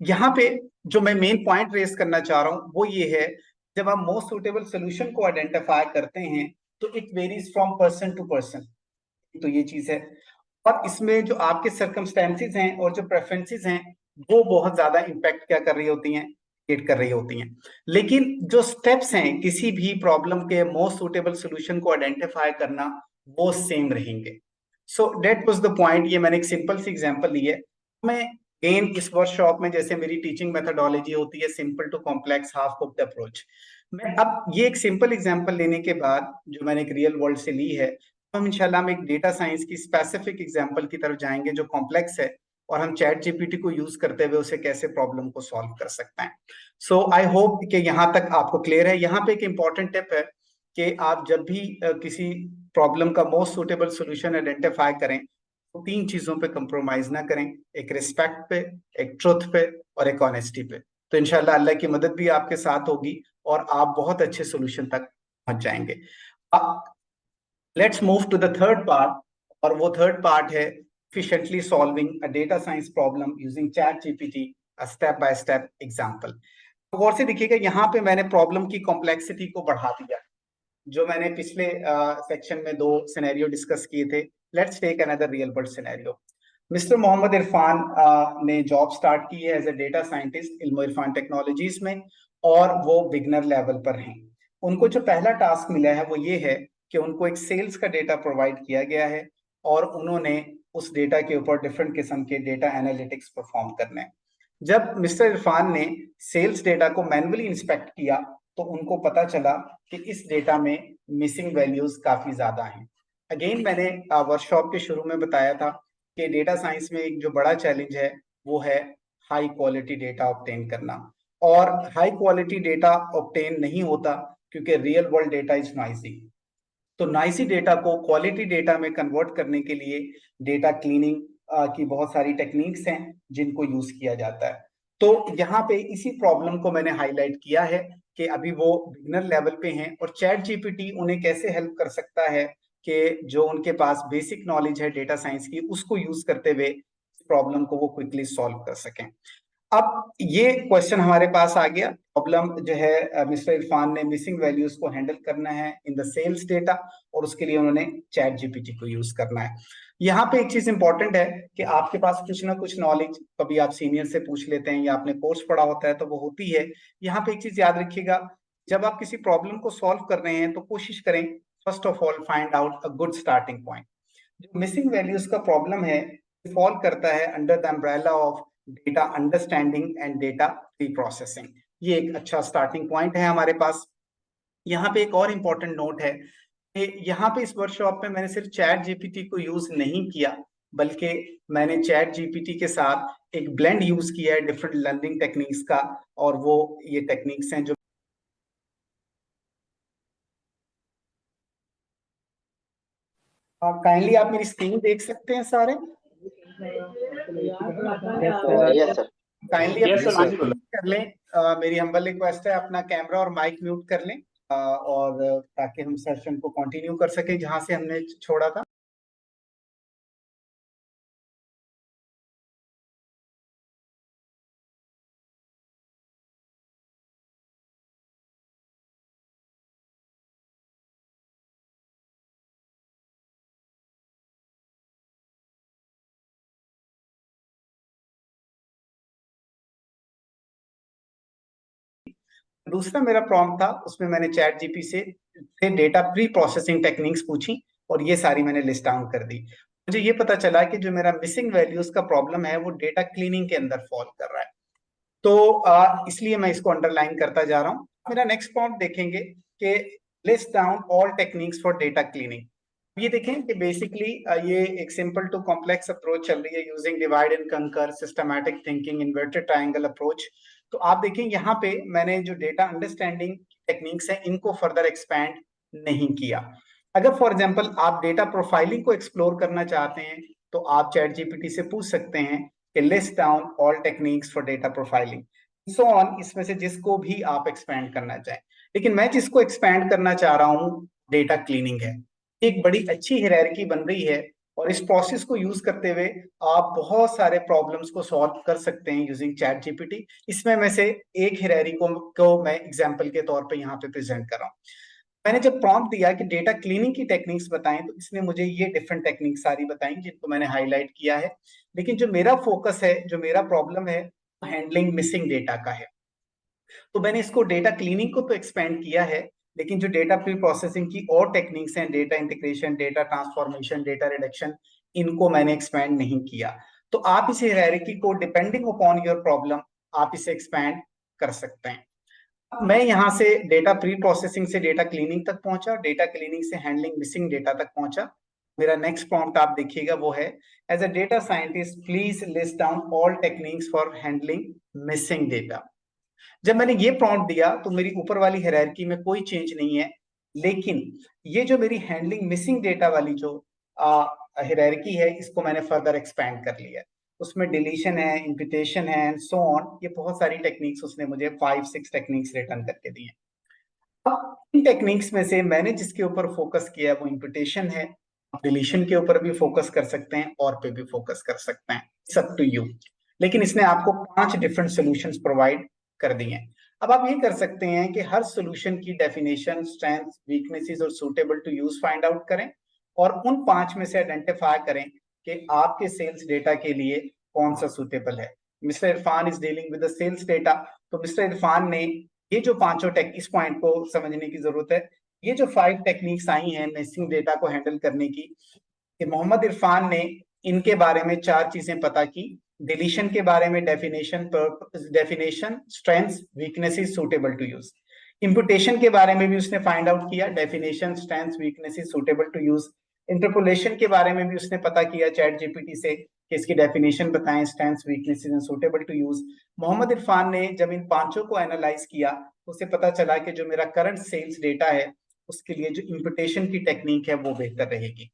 यहाँ पे जो मैं मेन पॉइंट रेस करना चाह रहा हूँ वो ये है, जब हम मोस्ट सूटेबल सोल्यूशन को आइडेंटिफाई करते हैं तो it varies from person to person, तो ये चीज है। और इसमें जो आपके सर्कमस्टेंसेस हैं और जो प्रेफरेंसेस हैं वो बहुत ज्यादा इम्पैक्ट क्या कर रही होती हैं, क्रिएट कर रही होती हैं। लेकिन जो स्टेप्स हैं किसी भी प्रॉब्लम के मोस्ट सूटेबल सोल्यूशन को आइडेंटिफाई करना वो सेम रहेंगे। So that was the point. ये मैंने एक सिंपल सी एग्जांपल ली है। मैं अगेन इस वर्कशॉप में जैसे मेरी टीचिंग मेथोडोलॉजी होती है simple to complex half cooked approach, मैं अब ये एक सिंपल एग्जांपल लेने के बाद जो मैंने एक रियल वर्ल्ड से ली है, हम इंशाल्लाह हम एक डेटा साइंस की स्पेसिफिक एग्जांपल की तरफ जाएंगे जो कॉम्प्लेक्स है और हम चैट जीपीटी को यूज करते हुए उसे कैसे प्रॉब्लम को सॉल्व कर सकते हैं। सो आई होप कि यहाँ तक आपको क्लियर है। यहाँ पे एक इंपॉर्टेंट टिप है कि आप जब भी किसी प्रॉब्लम का मोस्ट सुटेबल सोल्यूशन आइडेंटिफाई करें तो 3 चीजों पे कंप्रोमाइज ना करें, एक रिस्पेक्ट पे, एक ट्रुथ पे और एक ऑनेस्टी पे। तो इंशाल्लाह अल्लाह की मदद भी आपके साथ होगी और आप बहुत अच्छे सोल्यूशन तक पहुंच जाएंगे। Let's move to the third part, और वो थर्ड पार्ट है efficiently solving a data science problem using ChatGPT, a step by step example। गौर से देखिएगा, यहाँ पे मैंने प्रॉब्लम की कॉम्प्लेक्सिटी को बढ़ा दिया। जो मैंने पिछले सेक्शन में 2 सिनेरियो डिस्कस किए थे, let's take another real world scenario. Mister Mohammad Irfan ने जॉब स्टार्ट की है एज ए डेटा साइंटिस्ट इल्म इरफान टेक्नोलॉजीज में और वो बिगनर लेवल पर हैं। उनको जो पहला टास्क मिला है वो ये है कि उनको एक सेल्स का डेटा प्रोवाइड किया गया है और उन्होंने उस डेटा के ऊपर डिफरेंट किस्म के डेटा एनालिटिक्स परफॉर्म करने हैं। जब मिस्टर इरफान ने सेल्स डेटा को मैन्युअली इंस्पेक्ट किया तो उनको पता चला कि इस डेटा में मिसिंग वैल्यूज काफी ज्यादा हैं। अगेन मैंने वर्कशॉप के शुरू में बताया था कि डेटा साइंस में एक जो बड़ा चैलेंज है वो है हाई क्वालिटी डेटा ऑब्टेन करना, और हाई क्वालिटी डेटा ऑब्टेन नहीं होता क्योंकि real world data is noisy. तो नॉइजी डेटा को क्वालिटी डेटा में कन्वर्ट करने के लिए डेटा क्लीनिंग की बहुत सारी टेक्निक्स हैं जिनको यूज किया जाता है। तो यहाँ पे इसी प्रॉब्लम को मैंने हाईलाइट किया है कि अभी वो बिगिनर लेवल पे हैं और चैट जीपीटी उन्हें कैसे हेल्प कर सकता है कि जो उनके पास बेसिक नॉलेज है डेटा साइंस की उसको यूज करते हुए प्रॉब्लम को वो क्विकली सॉल्व कर सकें। अब ये क्वेश्चन हमारे पास आ गया, प्रॉब्लम जो है मिस्टर इरफान ने मिसिंग वैल्यूज को हैंडल करना है इन द सेल्स डेटा और उसके लिए उन्होंने चैट जीपीटी को यूज करना है। यहाँ पे एक चीज इंपॉर्टेंट है कि आपके पास कुछ ना कुछ नॉलेज कभी आप सीनियर से पूछ लेते हैं या आपने कोर्स पढ़ा होता है तो वो होती है। यहाँ पे एक चीज याद रखिएगा, जब आप किसी प्रॉब्लम को सॉल्व कर रहे हैं तो कोशिश करें first of all find out a good starting point. जो मिसिंग वैल्यूज का प्रॉब्लम है फॉल करता है under the umbrella of data understanding and data pre processing. ये एक अच्छा स्टार्टिंग पॉइंट है हमारे पास। यहाँ पे एक और इम्पोर्टेंट नोट है कि यहाँ पे इस वर्कशॉप में मैंने सिर्फ चैट जीपीटी को यूज नहीं किया बल्कि मैंने चैट जीपीटी के साथ एक ब्लेंड यूज किया है डिफरेंट लर्निंग टेक्निक्स का, और वो ये टेक्निक्स हैं जो काइंडली आप मेरी स्क्रीन देख सकते हैं सारे। Yes sir. Kindly Yes, sir, अपना बिल्कुल। कर लें, मेरी हम्बल रिक्वेस्ट है अपना कैमरा और माइक म्यूट कर लें और ताकि हम सेशन को कंटिन्यू कर सकें जहां से हमने छोड़ा था। दूसरा मेरा प्रॉम्प्ट था उसमें मैंने चैट जीपी से डेटा प्री प्रोसेसिंग टेक्निक्स पूछी और ये सारी मैंने लिस्ट डाउन कर दी। मुझे ये पता चला कि जो मेरा मिसिंग वैल्यूज का प्रॉब्लम है वो डेटा क्लीनिंग के अंदर फॉल कर रहा है, तो इसलिए मैं इसको अंडरलाइन करता जा रहा हूँ। मेरा नेक्स्ट प्रॉम्प्ट देखेंगे कि list down all techniques for data cleaning. ये देखें कि बेसिकली ये एक सिंपल टू कॉम्प्लेक्स अप्रोच चल रही है यूजिंग डिवाइड एंड कंकर, systematic thinking, inverted triangle approach. तो आप देखें यहाँ पे मैंने जो डेटा अंडरस्टैंडिंग टेक्निक्स है इनको फर्दर एक्सपैंड नहीं किया। अगर फॉर एग्जांपल आप डेटा प्रोफाइलिंग को एक्सप्लोर करना चाहते हैं तो आप चैट जीपीटी से पूछ सकते हैं कि list down all techniques for data profiling so on, इसमें से जिसको भी आप एक्सपैंड करना चाहें। लेकिन मैं जिसको एक्सपैंड करना चाह रहा हूँ डेटा क्लीनिंग है। एक बड़ी अच्छी हायरार्की बन रही है और इस प्रोसेस को यूज करते हुए आप बहुत सारे प्रॉब्लम्स को सॉल्व कर सकते हैं यूजिंग चैट जीपीटी। इसमें में से एक हायरार्की को मैं एग्जांपल के तौर पे यहाँ पे प्रेजेंट कर रहा हूँ। मैंने जब प्रॉम्प्ट दिया कि डेटा क्लीनिंग की टेक्निक्स बताएं तो इसने मुझे ये डिफरेंट टेक्निक सारी बताई जिनको मैंने हाईलाइट किया है। लेकिन जो मेरा फोकस है, जो मेरा प्रॉब्लम है, हैंडलिंग मिसिंग डेटा का है। तो मैंने इसको डेटा क्लीनिंग को तो एक्सपेंड किया है, लेकिन जो डेटा प्री प्रोसेसिंग की और टेक्निक्स हैं, data integration, data transformation, data reduction, इनको मैंने एक्सपेंड नहीं किया। तो आप इस हायरार्की को डिपेंडिंग अपॉन योर प्रॉब्लम आप इसे एक्सपेंड कर सकते हैं। मैं यहाँ से डेटा प्री प्रोसेसिंग से डेटा क्लीनिंग तक पहुंचा, डेटा क्लीनिंग से हैंडलिंग मिसिंग डेटा तक पहुंचा। मेरा नेक्स्ट प्रॉम्प्ट आप देखिएगा वो है as a data scientist please list down all techniques for handling missing data. जब मैंने ये प्रॉम्प्ट दिया तो मेरी ऊपर वाली हायरार्की में कोई चेंज नहीं है, लेकिन ये जो मेरी हैंडलिंग मिसिंग डेटा वाली जो हायरार्की है इसको मैंने फर्दर एक्सपैंड कर लिया। उसमें डिलीशन है, इम्पुटेशन है एंड सो ऑन, ये बहुत सारी टेक्निक्स उसने मुझे 5-6 टेक्निक्स रिटर्न करके दी हैं। अब इन टेक्निक्स में से मैंने जिसके ऊपर फोकस किया वो इम्पुटेशन है। आप डिलीशन के ऊपर भी फोकस कर सकते हैं और पे भी फोकस कर सकते हैं, इट्स अप टू यू। लेकिन इसने आपको 5 डिफरेंट सॉल्यूशंस प्रोवाइड कर दिए हैं। अब आप ये कर सकते हैं कि हर सॉल्यूशन की डेफिनेशन, स्ट्रेंथ, वीकनेसेस और suitable to use find out करें और उन 5 में से आइडेंटिफाई करें कि आपके सेल्स डेटा के लिए कौन सा सूटेबल है। Mister Irfan is dealing with the sales data, तो मिस्टर इरफान ने ये जो 5 टेक, इस पॉइंट को समझने की जरूरत है ये जो 5 टेक्निक्स आई हैं मिसिंग डेटा को हैंडल करने की, कि मोहम्मद इरफान ने इनके बारे में 4 चीजें पता की। डिलीशन के बारे में definition, strengths, weaknesses, suitable to use. Imputation के बारे में भी उसने फाइंड आउट किया, definition, strengths, weaknesses, suitable to use. Interpolation के बारे में भी उसने पता किया चैट जीपीटी से कि इसकी डेफिनेशन बताएं, strengths, weaknesses and suitable to use. Mohammad Irfan ने जब इन 5 को एनालाइज किया तो उसे पता चला कि जो मेरा करंट सेल्स डेटा है उसके लिए जो इंपुटेशन की टेक्निक है वो बेहतर रहेगी।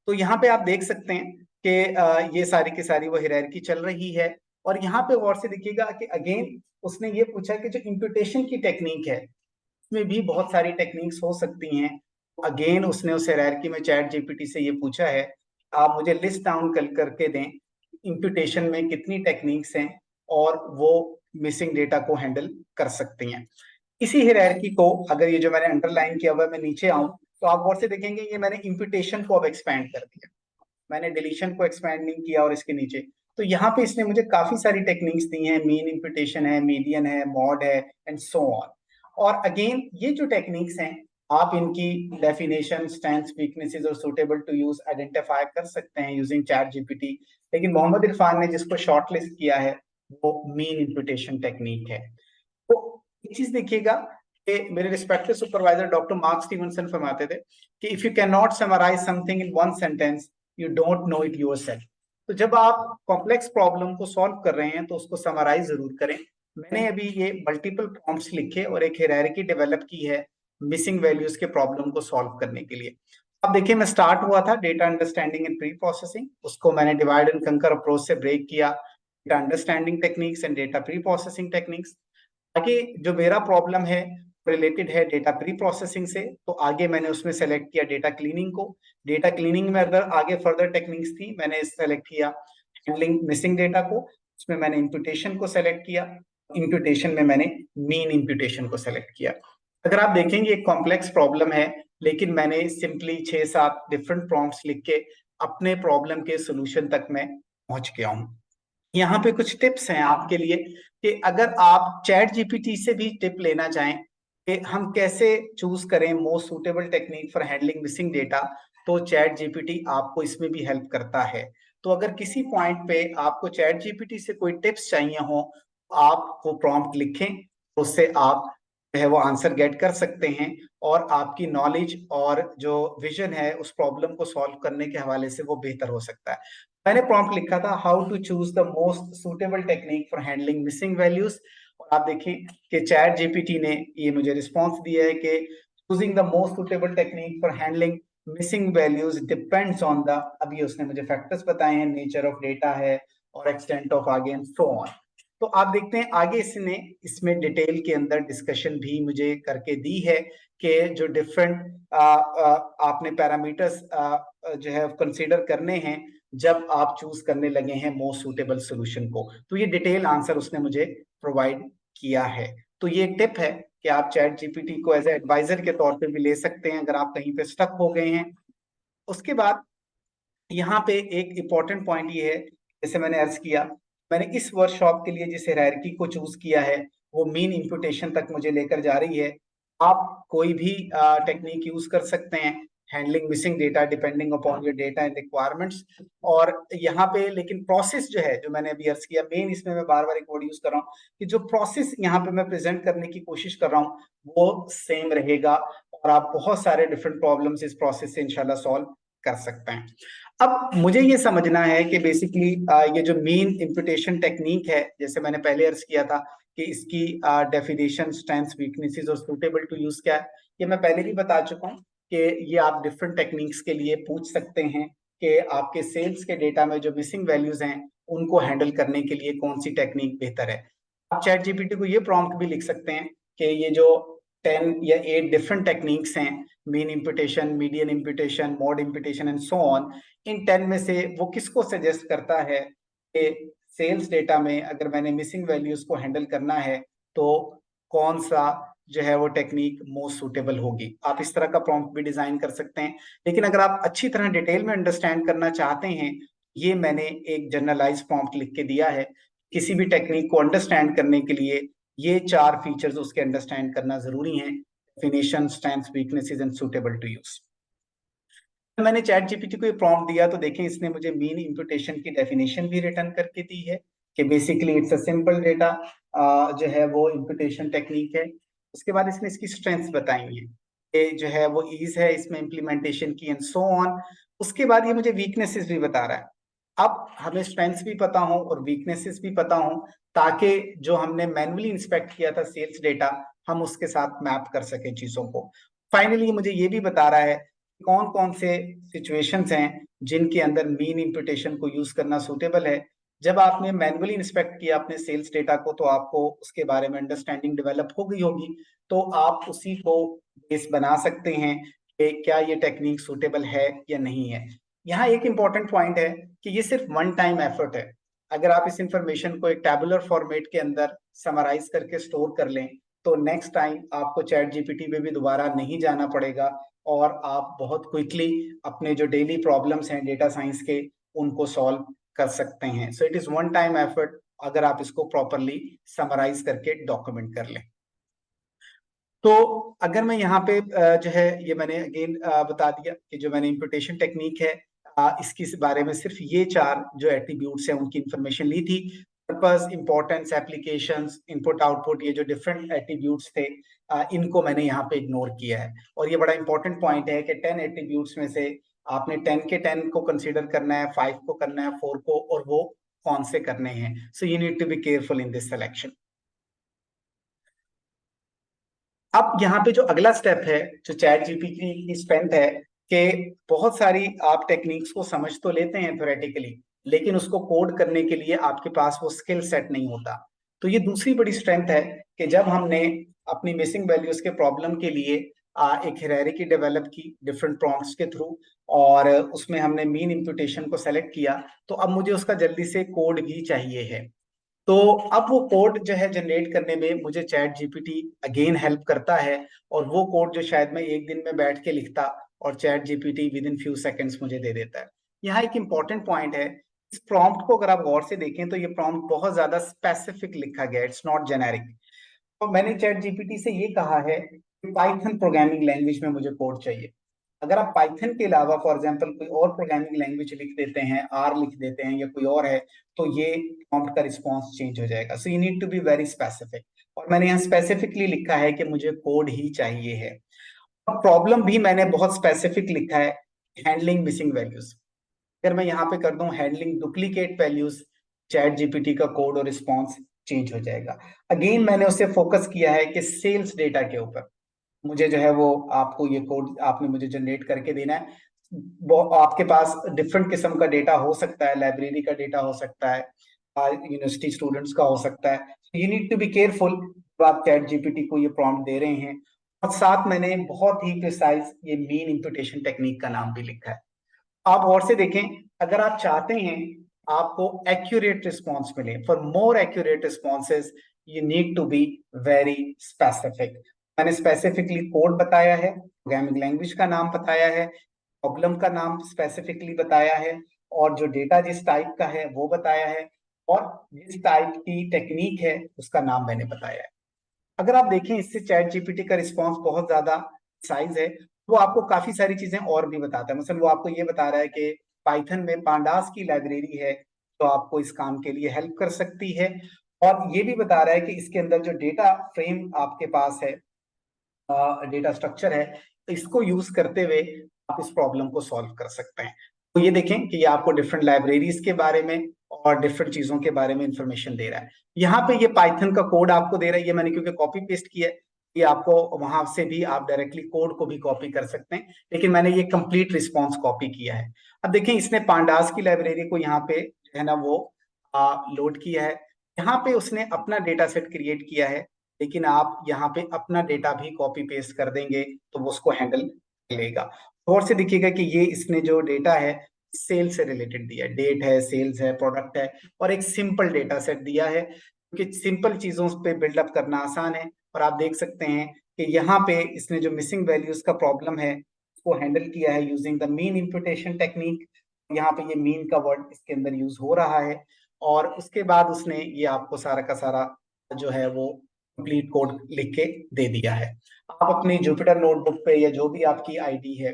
तो यहाँ पे आप देख सकते हैं कि ये सारी की सारी वो हायरार्की चल रही है। और यहाँ पे गौर से देखिएगा कि अगेन उसने ये पूछा कि जो इंप्यूटेशन की टेक्निक है उसमें भी बहुत सारी टेक्निक्स हो सकती हैं। अगेन उसने उस हायरार्की में चैट जीपीटी से ये पूछा है आप मुझे लिस्ट डाउन करके दें इंप्यूटेशन में कितनी टेक्निक्स हैं और वो मिसिंग डेटा को हैंडल कर सकती हैं। इसी हायरार्की को अगर ये जो मैंने अंडरलाइन किया हुआ मैं नीचे आऊं तो आप गौर से देखेंगे ये मैंने इंप्यूटेशन को अब एक्सपैंड कर दिया, मैंने डिलीशन को एक्सपैंड नहीं किया। और इसके नीचे तो यहाँ पे इसने मुझे काफी सारी टेक्निक्स दी हैं, मीन इंप्यूटेशन है, मीडियन है, मॉड है एंड सो ऑन। और अगेन ये जो टेक्निक्स हैं आप इनकी डेफिनेशन, स्ट्रेंथ्स, वीकनेसेस और सूटेबल टू यूज आइडेंटिफाई कर सकते हैं यूजिंग चैट जीपीटी। लेकिन मोहम्मद इरफान ने जिसको शॉर्टलिस्ट किया है वो मीन इंप्यूटेशन टेक्निक है। तो एक चीज देखिएगा कि मेरे respected supervisor doctor Mark Stevenson फरमाते थे कि if you can not summarise something in one sentence you don't know it yourself. तो जब आप कॉम्प्लेक्स प्रॉब्लम को सॉल्व कर रहे हैं तो उसको समराइज जरूर करें। मैंने अभी ये मल्टीपल प्रॉम्प्ट्स लिखे और एक हायरार्की डेवलप की है मिसिंग वैल्यूज के प्रॉब्लम को सॉल्व करने के लिए। अब देखिए मैं स्टार्ट हुआ था data understanding and pre processing, उसको मैंने डिवाइड एंड कंकर अप्रोच से ब्रेक किया, data understanding techniques and data pre processing techniques. आगे जो मेरा प्रॉब्लम है रिलेटेड है डेटा प्री प्रोसेसिंग से, तो आगे मैंने उसमें सेलेक्ट किया डेटा क्लीनिंग को। डेटा क्लीनिंग में अगर आगे फर्दर टेक्निक्स थी मैंने सेलेक्ट किया हैंडलिंग मिसिंग डेटा को, उसमें मैंने इंप्यूटेशन को सेलेक्ट किया, इंप्यूटेशन में मैंने मीन इंप्यूटेशन को सेलेक्ट किया। अगर आप देखेंगे एक कॉम्प्लेक्स प्रॉब्लम है लेकिन मैंने सिंपली 6-7 डिफरेंट प्रॉम्प्ट्स लिख के अपने प्रॉब्लम के सोल्यूशन तक मैं पहुंच गया हूं। यहाँ पे कुछ टिप्स हैं आपके लिए कि अगर आप चैट जीपीटी से भी टिप लेना चाहें कि हम कैसे चूज करें most suitable technique for handling missing data, तो चैट जीपीटी आपको इसमें भी हेल्प करता है। तो अगर किसी पॉइंट पे आपको चैट जीपीटी से कोई टिप्स चाहिए हो आप वो प्रॉम्प्ट लिखें, उससे आप है वो आंसर गेट कर सकते हैं और आपकी नॉलेज और जो विजन है उस प्रॉब्लम को सॉल्व करने के हवाले से वो बेहतर हो सकता है। मैंने प्रॉम्प्ट लिखा था how to choose the most suitable technique for handling missing values, और आप देखिए कि चैट जीपीटी ने ये मुझे रिस्पॉन्स दिया है कि choosing the most suitable technique for handling missing values depends on the, अभी उसने मुझे फैक्टर्स बताए हैं, नेचर ऑफ डेटा है और एक्सटेंट ऑफ आगे एंड सो ऑन। तो आप देखते हैं आगे इसने इसमें डिटेल के अंदर डिस्कशन भी मुझे करके दी है कि जो डिफरेंट आपने पैरामीटर्स जो है कंसीडर करने हैं जब आप चूज करने लगे हैं मोस्ट सूटेबल सॉल्यूशन को, तो ये डिटेल आंसर उसने मुझे प्रोवाइड किया है। तो ये एक टिप है कि आप चैट जीपीटी को एज ए एडवाइजर के तौर पे भी ले सकते हैं अगर आप कहीं पे स्टक हो गए हैं। उसके बाद यहाँ पे एक इम्पॉर्टेंट पॉइंट ये है, जैसे मैंने अर्ज किया मैंने इस वर्कशॉप के लिए जिस हायरार्की को चूज किया है वो मीन इंप्यूटेशन तक मुझे लेकर जा रही है। आप कोई भी टेक्निक यूज कर सकते हैं handling missing data depending upon your data and requirements. और यहाँ पे लेकिन प्रोसेस जो है जो मैंने अभी अर्ज किया मेन, इसमें मैं बार बार एक वर्ड यूज कर रहा हूँ कि जो प्रोसेस यहाँ पे मैं प्रेजेंट करने की कोशिश कर रहा हूँ वो सेम रहेगा और आप बहुत सारे डिफरेंट प्रॉब्लम्स इस प्रोसेस से इंशाल्लाह सॉल्व कर सकते हैं। अब मुझे ये समझना है कि बेसिकली ये जो मीन इंप्यूटेशन टेक्निक है, जैसे मैंने पहले अर्ज किया था कि इसकी डेफिनेशन, स्ट्रेंथ्स, वीकनेसेस और सूटेबल टू यूज क्या है, ये मैं पहले भी बता चुका हूँ कि ये आप डिफरेंट टेक्निक्स के लिए पूछ सकते हैं कि आपके सेल्स के डेटा में जो मिसिंग वैल्यूज हैं उनको हैंडल करने के लिए कौन सी टेक्निक बेहतर है। आप चैट जीपीटी को ये प्रॉम्प्ट भी लिख सकते हैं कि ये जो 10 या 8 डिफरेंट टेक्निक्स हैं, mean imputation, median imputation, mode imputation and so on, इन 10 में से वो किसको सजेस्ट करता है कि सेल्स डेटा में अगर मैंने मिसिंग वैल्यूज को हैंडल करना है तो कौन सा जो है वो टेक्निक मोस्ट सूटेबल होगी। आप इस तरह का प्रॉम्प्ट भी डिजाइन कर सकते हैं। लेकिन अगर आप अच्छी तरह डिटेल में अंडरस्टैंड करना चाहते हैं, ये मैंने एक जनरलाइज प्रॉम्प्ट लिख के दिया है। किसी भी टेक्निक को अंडरस्टैंड करने के लिए ये 4 फीचर्स उसके अंडरस्टैंड करना जरूरी हैं। definition, strengths, weaknesses and suitable to use. मैंने चैट जीपीटी को ये प्रॉम्प्ट दिया तो देखें इसने मुझे मीन इम्प्यूटेशन की डेफिनेशन भी रिटर्न करके दी है कि basically it's a simple data जो है वो इम्प्यूटेशन टेक्निक है। उसके बाद इसने इसकी स्ट्रेंथ्स बताई हैं कि जो है वो ईज है इसमें इम्प्लीमेंटेशन की एंड सो ऑन। उसके बाद ये मुझे वीकनेसेस भी बता रहा है। अब हमें स्ट्रेंथ्स भी पता हो और वीकनेसेस भी पता हो ताकि जो हमने मैन्युअली इंस्पेक्ट किया था सेल्स डेटा हम उसके साथ मैप कर सके चीजों को। फाइनली मुझे ये भी बता रहा है कौन कौन से सिचुएशंस हैं जिनके अंदर मीन इम्प्यूटेशन को यूज करना सूटेबल है। जब आपने मैन्युअली इंस्पेक्ट किया अपने सेल्स डेटा को तो आपको उसके बारे में अंडरस्टैंडिंग डेवलप हो गई होगी, तो आप उसी को बेस बना सकते हैं कि क्या ये टेक्निक सूटेबल है या नहीं है। यहाँ एक इंपॉर्टेंट पॉइंट है कि ये सिर्फ वन टाइम एफर्ट है। अगर आप इस इंफॉर्मेशन को एक टैबुलर फॉर्मेट के अंदर समराइज करके स्टोर कर लें तो नेक्स्ट टाइम आपको चैट जीपीटी में भी दोबारा नहीं जाना पड़ेगा और आप बहुत क्विकली अपने जो डेली प्रॉब्लम्स हैं डेटा साइंस के उनको सॉल्व कर सकते हैं। So it is one time effort अगर आप इसको प्रॉपरली समराइज करके डॉक्यूमेंट कर लें। तो अगर मैं यहाँ पे जो है ये मैंने अगेन बता दिया कि जो मैंने इम्प्यूटेशन टेक्निक है इसके बारे में सिर्फ ये 4 जो एट्रीब्यूट्स हैं उनकी इंफॉर्मेशन ली थी। Purpose, importance, applications, input output, ये जो डिफरेंट एट्रीब्यूट्स थे इनको मैंने यहाँ पे इग्नोर किया है। और ये बड़ा इंपॉर्टेंट पॉइंट है कि 10 एट्रीब्यूट्स में से आपने 10 के 10 को कंसीडर करना है, 5 को करना है, 4 को, और वो कौन से करने हैं। So you need to be careful in this selection. अब यहाँ पे जो अगला स्टेप है जो चैट जीपीटी की स्ट्रेंथ है कि बहुत सारी आप टेक्निक्स को समझ तो लेते हैं थ्योरेटिकली, लेकिन उसको कोड करने के लिए आपके पास वो स्किल सेट नहीं होता। तो ये दूसरी बड़ी स्ट्रेंथ है कि जब हमने अपनी मिसिंग वैल्यूज के प्रॉब्लम के लिए एक हायरार्की डेवलप की डिफरेंट प्रॉम्प्ट्स के थ्रू और उसमें हमने मीन इम्प्यूटेशन को सेलेक्ट किया, तो अब मुझे उसका जल्दी से कोड भी चाहिए है। तो अब वो कोड जो है जनरेट करने में मुझे चैट जीपीटी अगेन हेल्प करता है और वो कोड जो शायद मैं एक दिन में बैठ के लिखता और chat GPT with in few seconds मुझे दे देता है। यहाँ एक इंपॉर्टेंट पॉइंट है, इस प्रॉम्प्ट को अगर आप गौर से देखें तो ये प्रॉम्प्ट बहुत ज्यादा स्पेसिफिक लिखा गया है, इट्स नॉट जेनेरिक। तो मैंने चैट जीपीटी से ये कहा है कि पाइथन प्रोग्रामिंग लैंग्वेज में मुझे कोड चाहिए। अगर आप पाइथन के अलावा फॉर एग्जांपल कोई और प्रोग्रामिंग लैंग्वेज लिख देते हैं, आर लिख देते हैं या कोई और है, तो ये प्रॉम्प्ट का रिस्पांस चेंज हो जाएगा। So you need to be very specific, और मैंने यहाँ स्पेसिफिकली लिखा है कि मुझे कोड ही चाहिए है। अब प्रॉब्लम भी मैंने बहुत स्पेसिफिक लिखा है, हैंडलिंग मिसिंग वैल्यूज। अगर मैं यहाँ पे कर दूं handling duplicate values, chat GPT का कोड और रिस्पांस चेंज हो जाएगा। अगेन मैंने उसे फोकस किया है कि सेल्स डेटा के ऊपर मुझे जो है वो आपको ये कोड आपने मुझे जनरेट करके देना है। वो आपके पास डिफरेंट किस्म का डेटा हो सकता है, लाइब्रेरी का डेटा हो सकता है, यूनिवर्सिटी स्टूडेंट्स का हो सकता है। You need to be careful जब आप चैट जीपीटी को ये प्रॉम्प्ट दे रहे हैं। और साथ मैंने बहुत ही प्रिसाइज ये मीन इम्प्यूटेशन टेक्निक का नाम भी लिखा है। आप और से देखें, अगर आप चाहते हैं आपको एक्यूरेट रिस्पॉन्स मिले, for more accurate responses you need to be very specific. मैंने स्पेसिफिकली कोड बताया है, प्रोग्रामिंग लैंग्वेज का नाम बताया है, प्रॉब्लम का नाम स्पेसिफिकली बताया है, और जो डेटा जिस टाइप का है वो बताया है, और जिस टाइप की टेक्निक है उसका नाम मैंने बताया है। अगर आप देखें इससे चैट जीपीटी का रिस्पांस बहुत ज्यादा साइज है, वो आपको काफी सारी चीजें और भी बताता है। मतलब वो आपको ये बता रहा है कि पाइथन में पांडास की लाइब्रेरी है तो आपको इस काम के लिए हेल्प कर सकती है, और ये भी बता रहा है कि इसके अंदर जो डेटा फ्रेम आपके पास है, डेटा स्ट्रक्चर है, इसको यूज करते हुए आप इस प्रॉब्लम को सॉल्व कर सकते हैं। तो ये देखें कि ये आपको डिफरेंट लाइब्रेरीज के बारे में और डिफरेंट चीजों के बारे में इंफॉर्मेशन दे रहा है। यहाँ पे ये पाइथन का कोड आपको दे रहा है, ये मैंने क्योंकि कॉपी पेस्ट किया है, ये आपको वहां से भी आप डायरेक्टली कोड को भी कॉपी कर सकते हैं, लेकिन मैंने ये कंप्लीट रिस्पॉन्स कॉपी किया है। अब देखें इसने पांडास की लाइब्रेरी को यहाँ पे जो है ना वो लोड किया है। यहाँ पे उसने अपना डेटा सेट क्रिएट किया है, लेकिन आप यहाँ पे अपना डेटा भी कॉपी पेस्ट कर देंगे तो वो उसको हैंडल लेगा। और से देखिएगा कि ये इसने जो डेटा है सेल से रिलेटेड दिया है, डेट है, सेल्स है, प्रोडक्ट है, और एक सिंपल डेटा सेट दिया है, क्योंकि सिंपल चीजों पे बिल्डअप करना आसान है। और आप देख सकते हैं कि यहाँ पे इसने जो मिसिंग वैल्यूज का प्रॉब्लम है उसको हैंडल किया है using the mean imputation technique. यहाँ पे ये मीन का वर्ड इसके अंदर यूज हो रहा है, और उसके बाद उसने ये आपको सारा का सारा जो है वो कंप्लीट कोड लिख के दे दिया है। आप अपनी जुपिटर नोटबुक पे या जो भी आपकी आईडी है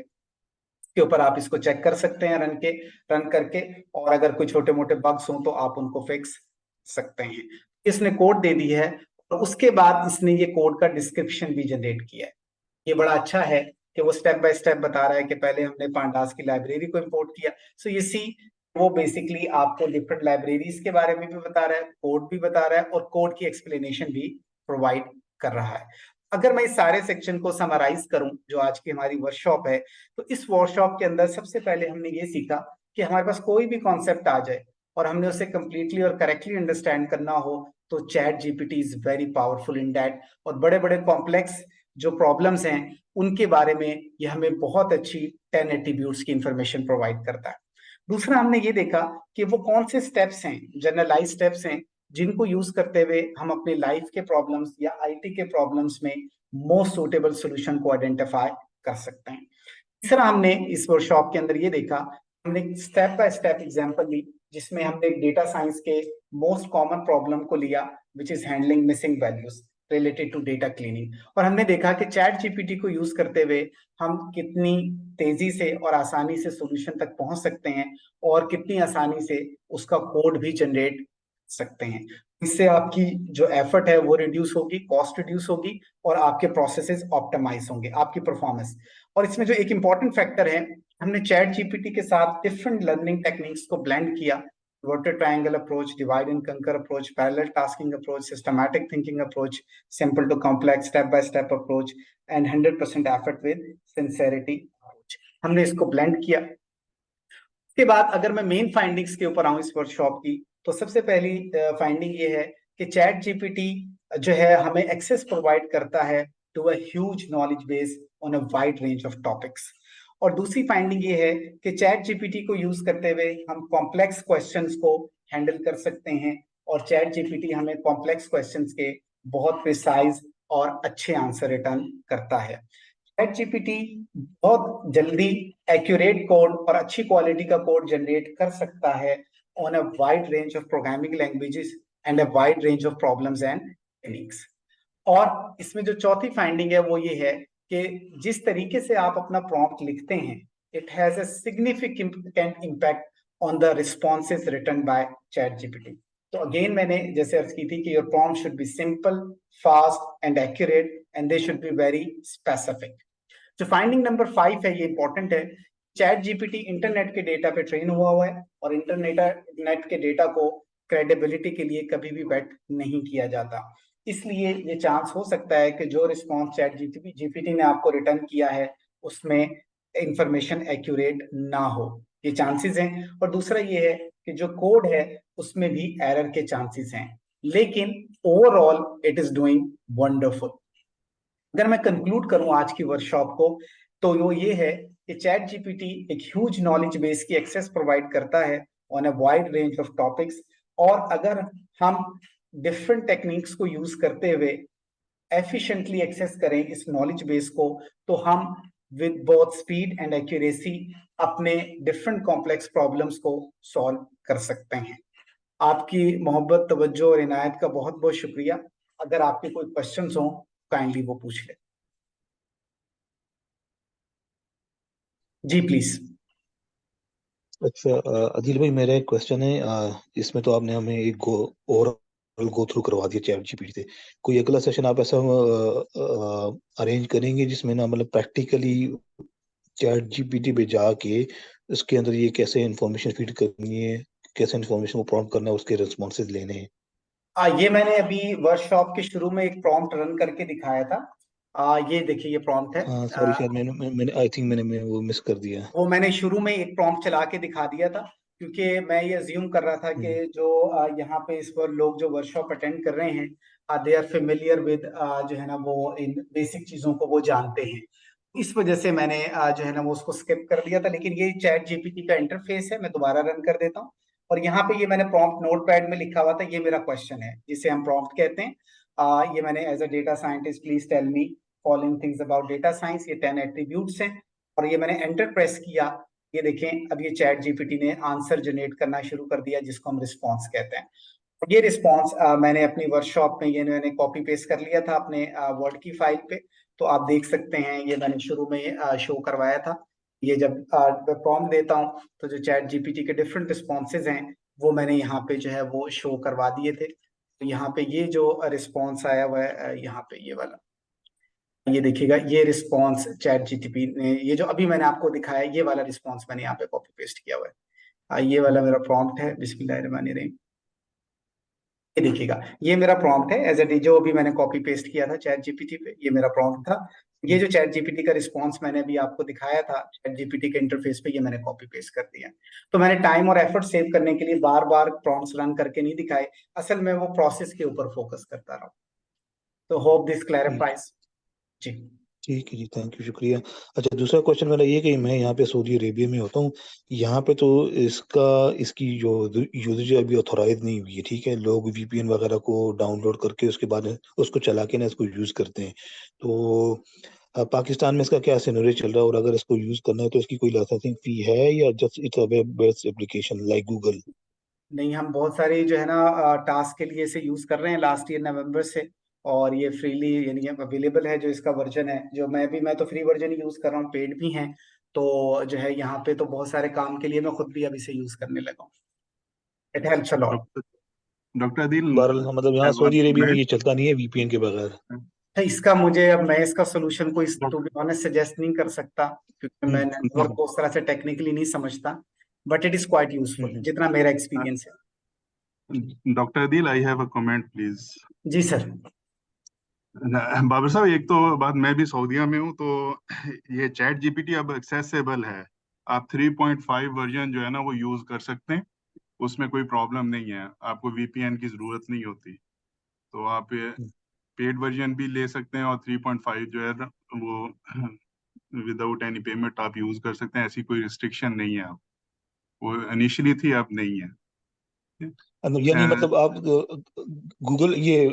के ऊपर आप इसको चेक कर सकते हैं रन करके, और अगर कोई छोटे मोटे बग्स हों तो आप उनको फिक्स सकते हैं। इसने कोड दे दी है और उसके बाद इसने ये कोड का डिस्क्रिप्शन भी जनरेट किया है। ये बड़ा अच्छा है कि वो स्टेप बाय स्टेप बता रहा है कि पहले हमने पांडास की लाइब्रेरी को इंपोर्ट किया। सो ये सी वो बेसिकली आपको डिफरेंट लाइब्रेरीज के बारे में भी बता रहा है, कोड भी बता रहा है और कोड की एक्सप्लेनेशन भी प्रोवाइड कर रहा है। अगर मैं इस सारे सेक्शन को समराइज करूं जो आज की हमारी वर्कशॉप है, तो इस वर्कशॉप के अंदर सबसे पहले हमने ये सीखा कि हमारे पास कोई भी कॉन्सेप्ट आ जाए और हमने उसे कंप्लीटली और करेक्टली अंडरस्टैंड करना हो तो chat GPT is very powerful in that. और बड़े बड़े कॉम्प्लेक्स जो प्रॉब्लम्स हैं उनके बारे में ये हमें बहुत अच्छी 10 एट्रीब्यूट्स की इंफॉर्मेशन प्रोवाइड करता है। दूसरा हमने ये देखा कि वो कौन से स्टेप्स हैं, जनरलाइज स्टेप्स हैं, जिनको यूज करते हुए हम अपने लाइफ के प्रॉब्लम्स या आईटी के प्रॉब्लम्स में मोस्ट सूटेबल सॉल्यूशन को आइडेंटिफाई कर सकते हैं। तीसरा हमने इस वर्कशॉप के अंदर ये देखा, हमने स्टेप बाय स्टेप एग्जांपल ली जिसमें हमने डेटा साइंस के मोस्ट कॉमन प्रॉब्लम को लिया which is handling missing values related to data cleaning, और हमने देखा कि चैट जीपीटी को यूज करते हुए हम कितनी तेजी से और आसानी से सॉल्यूशन तक पहुंच सकते हैं और कितनी आसानी से उसका कोड भी जनरेट सकते हैं। इससे आपकी जो एफर्ट है वो रिड्यूस होगी, कॉस्ट रिड्यूस होगी और आपके प्रोसेसेस ऑप्टिमाइज होंगे, आपकी परफॉर्मेंस। और इसमें जो एक इंपॉर्टेंट फैक्टर है, हमने चैट जीपीटी के साथ डिफरेंट लर्निंग टेक्निक्स को ब्लेंड किया, inverted triangle approach, divide and conquer approach, parallel tasking approach, systematic thinking approach, simple to complex, step by step approach and 100% effort with sincerity approach। हमने इसको blend किया। उसके बाद अगर मैं मेन फाइंडिंग्स के ऊपर आऊं इस वर्कशॉप की, तो सबसे पहली फाइंडिंग ये है कि चैट जीपीटी जो है हमें एक्सेस प्रोवाइड करता है to a huge knowledge base on a wide range of topics. और दूसरी फाइंडिंग ये है कि चैट जीपीटी को यूज करते हुए हम कॉम्प्लेक्स क्वेश्चंस को हैंडल कर सकते हैं और चैट जीपीटी हमें कॉम्प्लेक्स क्वेश्चंस के बहुत प्रिसाइज और अच्छे आंसर रिटर्न करता है। चैट जीपीटी बहुत जल्दी एक्यूरेट कोड और अच्छी क्वालिटी का कोड जनरेट कर सकता है on a wide range of programming languages and a wide range of problems and techniques. और इसमें जो चौथी फाइंडिंग है वो ये है कि जिस तरीके से आप अपना प्रॉम्प्ट लिखते हैं, it has a significant impact on the responses written by ChatGPT. तो अगेन मैंने जैसे अर्ज की थी कि your prompt should be simple, fast and accurate and they should be very specific. जो फाइंडिंग नंबर 5 है ये इंपॉर्टेंट है। चैट जीपीटी इंटरनेट के डेटा पे ट्रेन हुआ है और इंटरनेट के डेटा को क्रेडिबिलिटी के लिए कभी भी बेट नहीं किया जाता। इसलिए ये चांस हो सकता है कि जो रिस्पॉन्स चैट जीपीटी ने आपको रिटर्न किया है उसमें इंफॉर्मेशन एक्यूरेट ना हो, ये चांसेस हैं। और दूसरा ये है कि जो कोड है उसमें भी एरर के चांसेस हैं, लेकिन overall it is doing wonderful. अगर मैं कंक्लूड करूं आज की वर्कशॉप को, तो वो ये है कि चैट जीपीटी एक ह्यूज नॉलेज बेस की एक्सेस प्रोवाइड करता है on a wide range of topics, और अगर हम डिफरेंट टेक्निक्स को यूज करते हुए एफिशिएंटली एक्सेस करें इस नॉलेज बेस को, तो हम with both speed and accuracy अपने डिफरेंट कॉम्प्लेक्स प्रॉब्लम्स को सॉल्व कर सकते हैं। आपकी मोहब्बत, तवज्जो और इनायत का बहुत बहुत शुक्रिया। अगर आपके कोई क्वेश्चंस हो काइंडली वो पूछ ले। जी प्लीज। अच्छा अदिल भाई, मेरा एक क्वेश्चन है। इसमें तो आपने हमें एक ओवरऑल गो थ्रू करवा दिया चैट जीपीटी से। कोई अगला सेशन आप ऐसा अरेंज करेंगे जिसमें ना मतलब प्रैक्टिकली चैट जीपीटी पे जाके उसके अंदर ये कैसे इंफॉर्मेशन फीड करनी है, कैसे इंफॉर्मेशन को प्रॉम्प्ट करना है, उसके रिस्पॉन्सेज लेने हैं? ये मैंने अभी वर्कशॉप के शुरू में एक प्रॉम्प्ट रन करके दिखाया था। ये देखिए ये प्रॉम्प्ट है। हाँ सॉरी, शायद मैंने आई थिंक मैंने वो मिस कर दिया। वो मैंने शुरू में एक प्रॉम्प्ट चला के दिखा दिया था, क्योंकि मैं ये अज्यूम कर रहा था कि जो यहाँ पे इस पर लोग जो वर्कशॉप अटेंड कर रहे हैं दे आर फेमिलियर विद जो है ना वो इन बेसिक चीजों को वो जानते हैं। इस वजह से मैंने जो है ना वो उसको स्किप कर दिया था। लेकिन ये चैट जीपीटी का इंटरफेस है, मैं दोबारा रन कर देता हूँ। और यहाँ पे ये मैंने प्रॉम्प्ट नोटपैड में लिखा हुआ था, ये मेरा क्वेश्चन है जिसे हम प्रॉम्प्ट कहते हैं। ये मैंने as a data scientist please tell me following things about data science, ये 10 एट्रीब्यूट्स हैं। और ये मैंने एंटर प्रेस किया, ये देखें अब ये चैट जीपीटी ने आंसर जनरेट करना शुरू कर दिया जिसको हम रिस्पॉन्स कहते हैं। ये रिस्पॉन्स मैंने अपनी वर्कशॉप में ये मैंने कॉपी पेस्ट कर लिया था अपने वर्ड की फाइल पे। तो आप देख सकते हैं ये मैंने शुरू में शो करवाया था। ये जब प्रॉम्प्ट देता हूँ तो जो चैट जीपीटी के डिफरेंट रिस्पॉन्सेज हैं वो मैंने यहाँ पे जो है वो शो करवा दिए थे। तो यहाँ पे ये जो रिस्पॉन्स आया हुआ है यहाँ पे ये वाला, ये देखिएगा ये रिस्पॉन्स चैट जीपीटी ने, ये जो अभी मैंने आपको दिखाया ये वाला रिस्पॉन्स मैंने यहाँ पे कॉपी पेस्ट किया हुआ है। ये वाला मेरा प्रॉम्प्ट है, बिस्मिल्लाहिर्रहमानिर्रहीम। ये देखिएगा ये मेरा प्रॉम्प्ट है एज ए जो अभी मैंने कॉपी पेस्ट किया था चैट जीपीटी पे, ये मेरा प्रॉम्प्ट था। ये जो चैट जीपीटी का रिस्पांस मैंने अभी आपको दिखाया था चैट जीपीटी के इंटरफेस पे, ये मैंने कॉपी पेस्ट कर दिया। तो मैंने टाइम और एफर्ट सेव करने के लिए बार बार प्रॉम्प्ट्स रन करके नहीं दिखाए, असल में वो प्रोसेस के ऊपर फोकस करता रहा। तो होप दिस क्लैरिफाइज। जी ठीक है जी, थैंक यू, शुक्रिया। अच्छा, दूसरा क्वेश्चन मेरा ये कि मैं यहाँ पे सऊदी अरेबिया में होता हूँ। यहाँ पे तो इसकी जो यूजेज अभी ऑथोराइज नहीं हुई है, ठीक है। लोग वीपीएन वगैरह को डाउनलोड करके उसके बाद उसको चला के ना इसको यूज करते हैं। तो पाकिस्तान में इसका क्या सिनेरियो चल रहा है, और अगर इसको यूज करना है तो इसकी कोई लाइसेंसिंग फी है या just it's a web based application like Google? नहीं, हम बहुत सारी जो है ना टास्क के लिए इसे यूज कर रहे हैं लास्ट ईयर नवंबर से, और ये फ्रीली यानी अवेलेबल है। जो इसका वर्जन है, जो मैं तो फ्री वर्जन ही यूज कर रहा हूँ, पेड भी हैं। तो जो है यहाँ पे तो बहुत सारे काम के लिए मैं खुद भी अब इसे यूज करने लगा हूँ। It helps a lot. Doctor Adil, बहरहाल मतलब यहाँ सऊदी अरेबिया में ये चलता नहीं है वीपीएन के बगैर। इसका मुझे अब मैं इसका सोल्यूशन कोई टू बी ऑनेस्ट सजेस्ट नहीं कर सकता, क्योंकि मैं नेटवर्क को उस तरह से टेक्निकली नहीं समझता। But it is quite useful जितना मेरा एक्सपीरियंस है। Doctor Adil, I have a comment please. जी सर। बाबर साहब, एक तो बात, मैं भी सऊदीया में हूँ, तो ये चैट जीपीटी अब एक्सेसिबल है। आप 3.5 वर्जन जो है ना वो यूज कर सकते हैं, उसमें कोई प्रॉब्लम नहीं है, आपको वीपीएन की जरूरत नहीं होती। तो आप पेड वर्जन भी ले सकते हैं, और 3.5 जो है ना वो विदाउट एनी पेमेंट आप यूज कर सकते हैं, ऐसी कोई रिस्ट्रिक्शन नहीं है। आप वो इनिशियली थी, अब नहीं है। यानी मतलब आप गूगल ये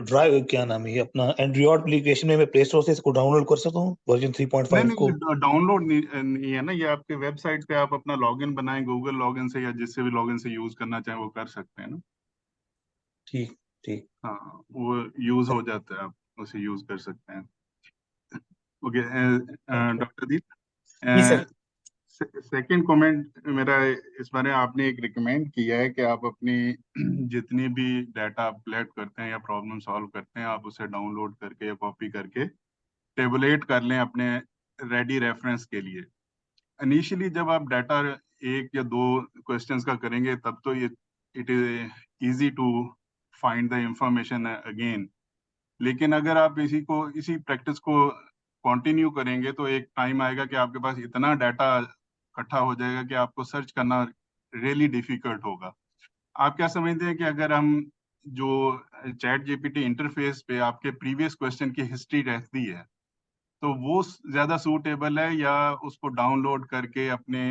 ड्राइव क्या नाम है ये अपना एंड्रॉइड एप्लीकेशन में मैं प्ले स्टोर से इसको डाउनलोड कर सकता हूँ वर्जन 3.5 को? नहीं, डाउनलोड नहीं है ना, ये आपके वेबसाइट पे आप अपना लॉगिन बनाएं, गूगल लॉगिन से या जिससे भी लॉगिन से यूज करना चाहें वो कर सकते हैं ना। ठीक ठीक। हाँ, वो यूज हो जाता है, आप उसे यूज कर सकते हैं। ओके डॉक्टर दीप, जी सर। सेकंड कमेंट मेरा इस बारे में, आपने एक रिकमेंड किया है कि आप अपनी जितनी भी डाटा आप कलेक्ट करते हैं या प्रॉब्लम सॉल्व करते हैं, आप उसे डाउनलोड करके या कॉपी करके टेबुलेट कर लें अपने रेडी रेफरेंस के लिए। इनिशियली जब आप डाटा एक या दो क्वेश्चंस का करेंगे तब तो ये it is easy to find the information again, लेकिन अगर आप इसी प्रैक्टिस को कंटिन्यू करेंगे तो एक टाइम आएगा कि आपके पास इतना डाटा इकट्ठा हो जाएगा कि आपको सर्च करना रियली डिफिकल्ट होगा। आप क्या समझते हैं कि अगर हम जो चैट जीपीटी इंटरफेस पे आपके प्रीवियस क्वेश्चन की हिस्ट्री रहती है तो वो ज्यादा सूटेबल है, या उसको डाउनलोड करके अपने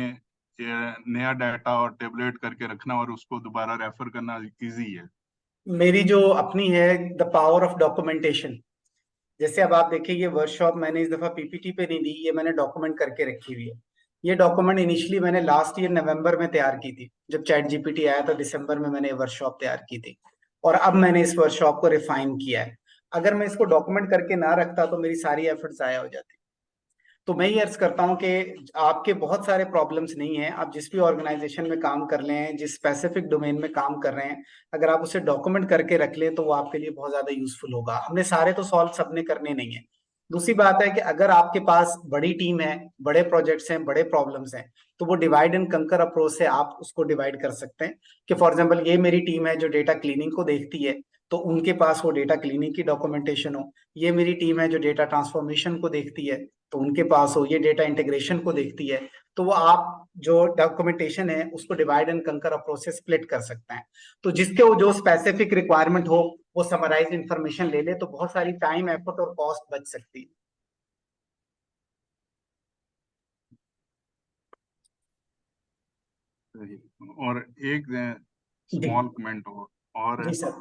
नया डाटा और टेबलेट करके रखना और उसको दोबारा रेफर करना इजी है? मेरी जो अपनी है द पावर ऑफ डॉक्यूमेंटेशन। जैसे अब आप देखिए ये वर्कशॉप मैंने इस दफा पीपीटी पे नहीं दी, ये मैंने डॉक्यूमेंट करके रखी हुई है। ये डॉक्यूमेंट इनिशियली मैंने लास्ट ईयर नवंबर में तैयार की थी, जब चैट जीपीटी आया था दिसंबर में मैंने वर्कशॉप तैयार की थी, और अब मैंने इस वर्कशॉप को रिफाइन किया है। अगर मैं इसको डॉक्यूमेंट करके ना रखता तो मेरी सारी एफर्ट जाया हो जाती। तो मैं ये अर्ज करता हूँ कि आपके बहुत सारे प्रॉब्लम्स नहीं हैं, आप जिस भी ऑर्गेनाइजेशन में काम कर रहे हैं, जिस स्पेसिफिक डोमेन में काम कर रहे हैं, अगर आप उसे डॉक्यूमेंट करके रख लें तो वो आपके लिए बहुत ज्यादा यूजफुल होगा। हमने सारे तो सॉल्व सबने करने नहीं है। दूसरी बात है कि अगर आपके पास बड़ी टीम है, बड़े प्रोजेक्ट्स हैं, बड़े प्रॉब्लम्स हैं, तो वो डिवाइड एंड कंकर अप्रोच से आप उसको डिवाइड कर सकते हैं कि फॉर एग्जाम्पल ये मेरी टीम है जो डेटा क्लीनिंग को देखती है, तो उनके पास वो डेटा क्लीनिंग की डॉक्यूमेंटेशन हो। ये मेरी टीम है जो डेटा ट्रांसफॉर्मेशन को देखती है, तो उनके पास हो। ये डेटा इंटीग्रेशन को देखती है, तो वो आप जो डॉक्यूमेंटेशन है उसको डिवाइड एंड कंकर अप्रोच से स्प्लिट कर सकते हैं। तो जिसके वो जो स्पेसिफिक रिक्वायरमेंट हो वो समराइज इंफॉर्मेशन ले ले, तो बहुत सारी टाइम एफर्ट और कॉस्ट बच सकती है। और एक स्मॉल कमेंट हो, और जी सर।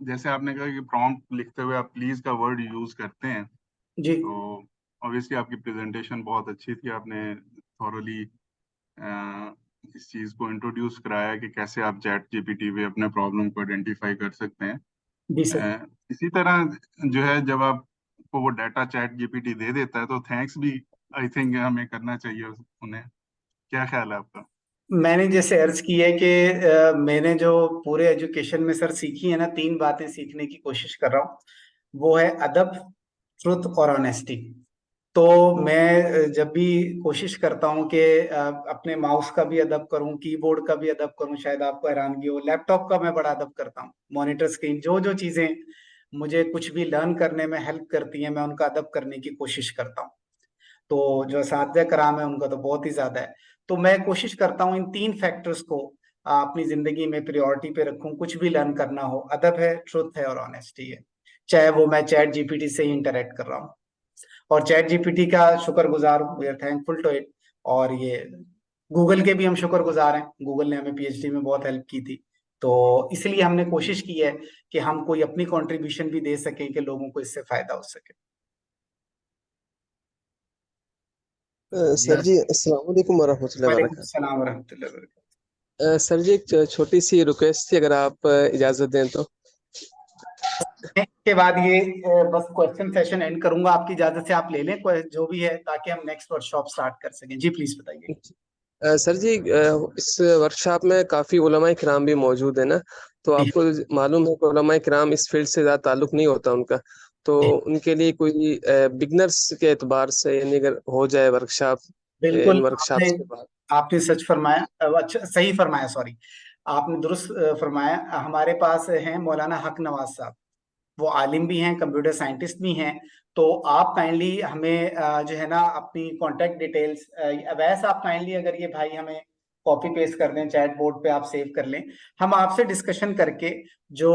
जैसे आपने कहा कि प्रॉम्प्ट लिखते हुए आप प्लीज का वर्ड यूज करते हैं, जी तो ऑब्वियसली आपकी प्रेजेंटेशन बहुत अच्छी थी, आपने थॉरली इस चीज को इंट्रोड्यूस कराया कि कैसे आप चैट जीपीटी पे अपने प्रॉब्लम को आइडेंटिफाई कर सकते हैं। जी सर। इसी तरह जो है जब आपको वो डाटा चैट जीपीटी दे देता है तो थैंक्स भी आई थिंक हमें करना चाहिए उन्हें। क्या ख्याल है आपका? मैंने जैसे अर्ज की है कि मैंने जो पूरे एजुकेशन में सर सीखी है ना, 3 बातें सीखने की कोशिश कर रहा हूँ। वो है अदब, ट्रुथ और ऑनेस्टी। तो मैं जब भी कोशिश करता हूँ कि अपने माउस का भी अदब करूँ, कीबोर्ड का भी अदब करूँ, शायद आपको हैरानगी हो, लैपटॉप का मैं बड़ा अदब करता हूँ, मॉनिटर स्क्रीन, जो जो चीजें मुझे कुछ भी लर्न करने में हेल्प करती हैं मैं उनका अदब करने की कोशिश करता हूँ। तो जो सादे कराम है उनका तो बहुत ही ज्यादा है। तो मैं कोशिश करता हूँ इन 3 फैक्टर्स को अपनी जिंदगी में प्रायोरिटी पे रखूं, कुछ भी लर्न करना हो। अदब है, ट्रुथ है और ऑनेस्टी है, चाहे वो मैं चैट जीपीटी से ही इंटरेक्ट कर रहा हूँ। और चैट जीपीटी का शुक्रगुजार हूँ, we are thankful to it. और ये गूगल के भी हम शुक्रगुजार हैं, गूगल ने हमें पीएचडी में बहुत हेल्प की थी। तो इसलिए हमने कोशिश की है कि हम कोई अपनी कंट्रीब्यूशन भी दे सकें कि लोगों को इससे फायदा हो सके। सर जी अस्सलाम वालेकुम वरहमतुल्लाहि वालेकुम वबरकातुहू। सलाम वरहमतुल्लाहि वबरकातुहू। सर जी एक छोटी सी रिक्वेस्ट थी, अगर आप इजाजत दें तो। के बाद ये बस क्वेश्चन सेशन एंड करूंगा, आपकी इजाजत से आप ले लें जो भी है, ताकि हम नेक्स्ट वर्कशॉप स्टार्ट कर सकें। जी प्लीज बताइए। सर जी इस वर्कशॉप में काफ़ी उलमाए किराम भी मौजूद है ना, तो आपको मालूम है कि उलमाए किराम इस फील्ड से ज़्यादा ताल्लुक नहीं होता उनका, तो उनके लिए कोई बिगनर्स के एतबार से यानी अगर हो जाए वर्कशॉप इन बिल्कुल, वर्कशॉप्स के बाद। आपने सच फरमाया, अच्छा सही फरमाया, सॉरी, आपने दुरुस्त फरमाया। हमारे पास हैं मौलाना हक नवाज साहब, वो आलिम भी हैं, कंप्यूटर साइंटिस्ट भी हैं। तो आप काइंडली हमें जो है ना अपनी कांटेक्ट डिटेल्स, वैसे आप काइंडली अगर ये भाई हमें कॉपी पेस्ट कर दें, चैट बोर्ड पे आप सेव कर लें, हम आपसे डिस्कशन करके जो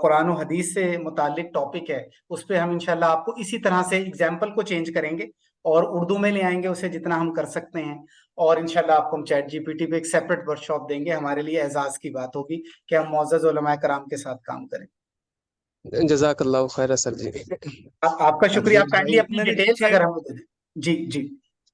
कुरान और हदीस से मुतालिक टॉपिक है उस पे हम इंशाल्लाह आपको इसी तरह से एग्जाम्पल को चेंज करेंगे और उर्दू में ले आएंगे उसे जितना हम कर सकते हैं। और इंशाल्लाह आपको हम चैट जीपीटी पे एक सेपरेट वर्कशॉप देंगे। हमारे लिए एजाज की बात होगी कि हम मुअज़्ज़ज़ उलमाए कराम के साथ काम करें। जज़ाकल्लाहु खैर सर जी। आपका शुक्रिया। आप काइंडली अपनी मैंने डिटेल्स चैट अगर हमें दे दें। जी जी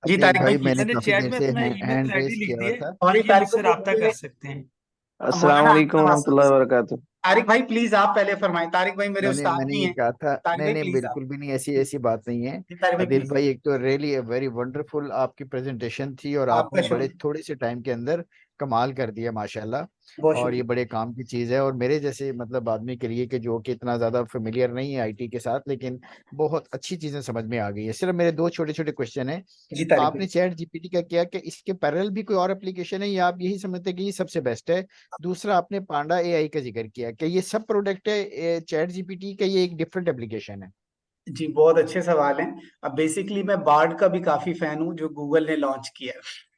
जी अब्दुल तारिक भाई भाई प्लीज। मैंने मैंने काफी चैट देर में से अपना ईमेल हैंड आईडी रेस लिख किया दी हुआ है, था। सॉरी ये तारिक मुझसे भाई, रब्ता कर सकते हैं। मौलाना अस्सलामुअलैकुम रहमतुल्लाहि व बरकातुहू। तारिक भाई प्लीज आप पहले फरमाएं। तारिक भाई मेरे मैंने उस्ताद मैंने भी ये हैं। कहा था, तारिक नहीं भाई नहीं प्लीज आप। बिल्कुल भी नहीं, ऐसी ऐसी बात नहीं है। जी तारिक भाई आदिल प्लीज। भाई एक तो रियली वेरी वंडरफुल आपकी प्रेजेंटेशन थी और आपका आपने बड़े शुक्रिया, थोड़े से टाइम के अंदर कमाल कर दिया माशाल्लाह। बहुत और ये शुक्रिया। बड़े काम की चीज़ है और मेरे जैसे मतलब आदमी के लिए कि जो कि इतना ज़्यादा फेमिलियर नहीं है आईटी के साथ, लेकिन बहुत अच्छी चीज़ें समझ में आ गई है। सिर्फ मेरे 2 छोटे छोटे क्वेश्चन हैं। जी तारिक भाई। आपने चैट जीपीटी का किया कि इसके पैरेलल भी कोई और एप्लीकेशन है या आप यही समझते हैं कि ये सबसे बेस्ट है? दूसरा आपने पांडा एआई का जिक्र किया कि ये सब प्रोडक्ट है चैट जीपीटी का, ये एक डिफरेंट एप्लीकेशन है? जी बहुत अच्छे सवाल हैं। अब बेसिकली मैं बार्ड का भी काफी फैन हूँ जो गूगल ने लॉन्च किया है।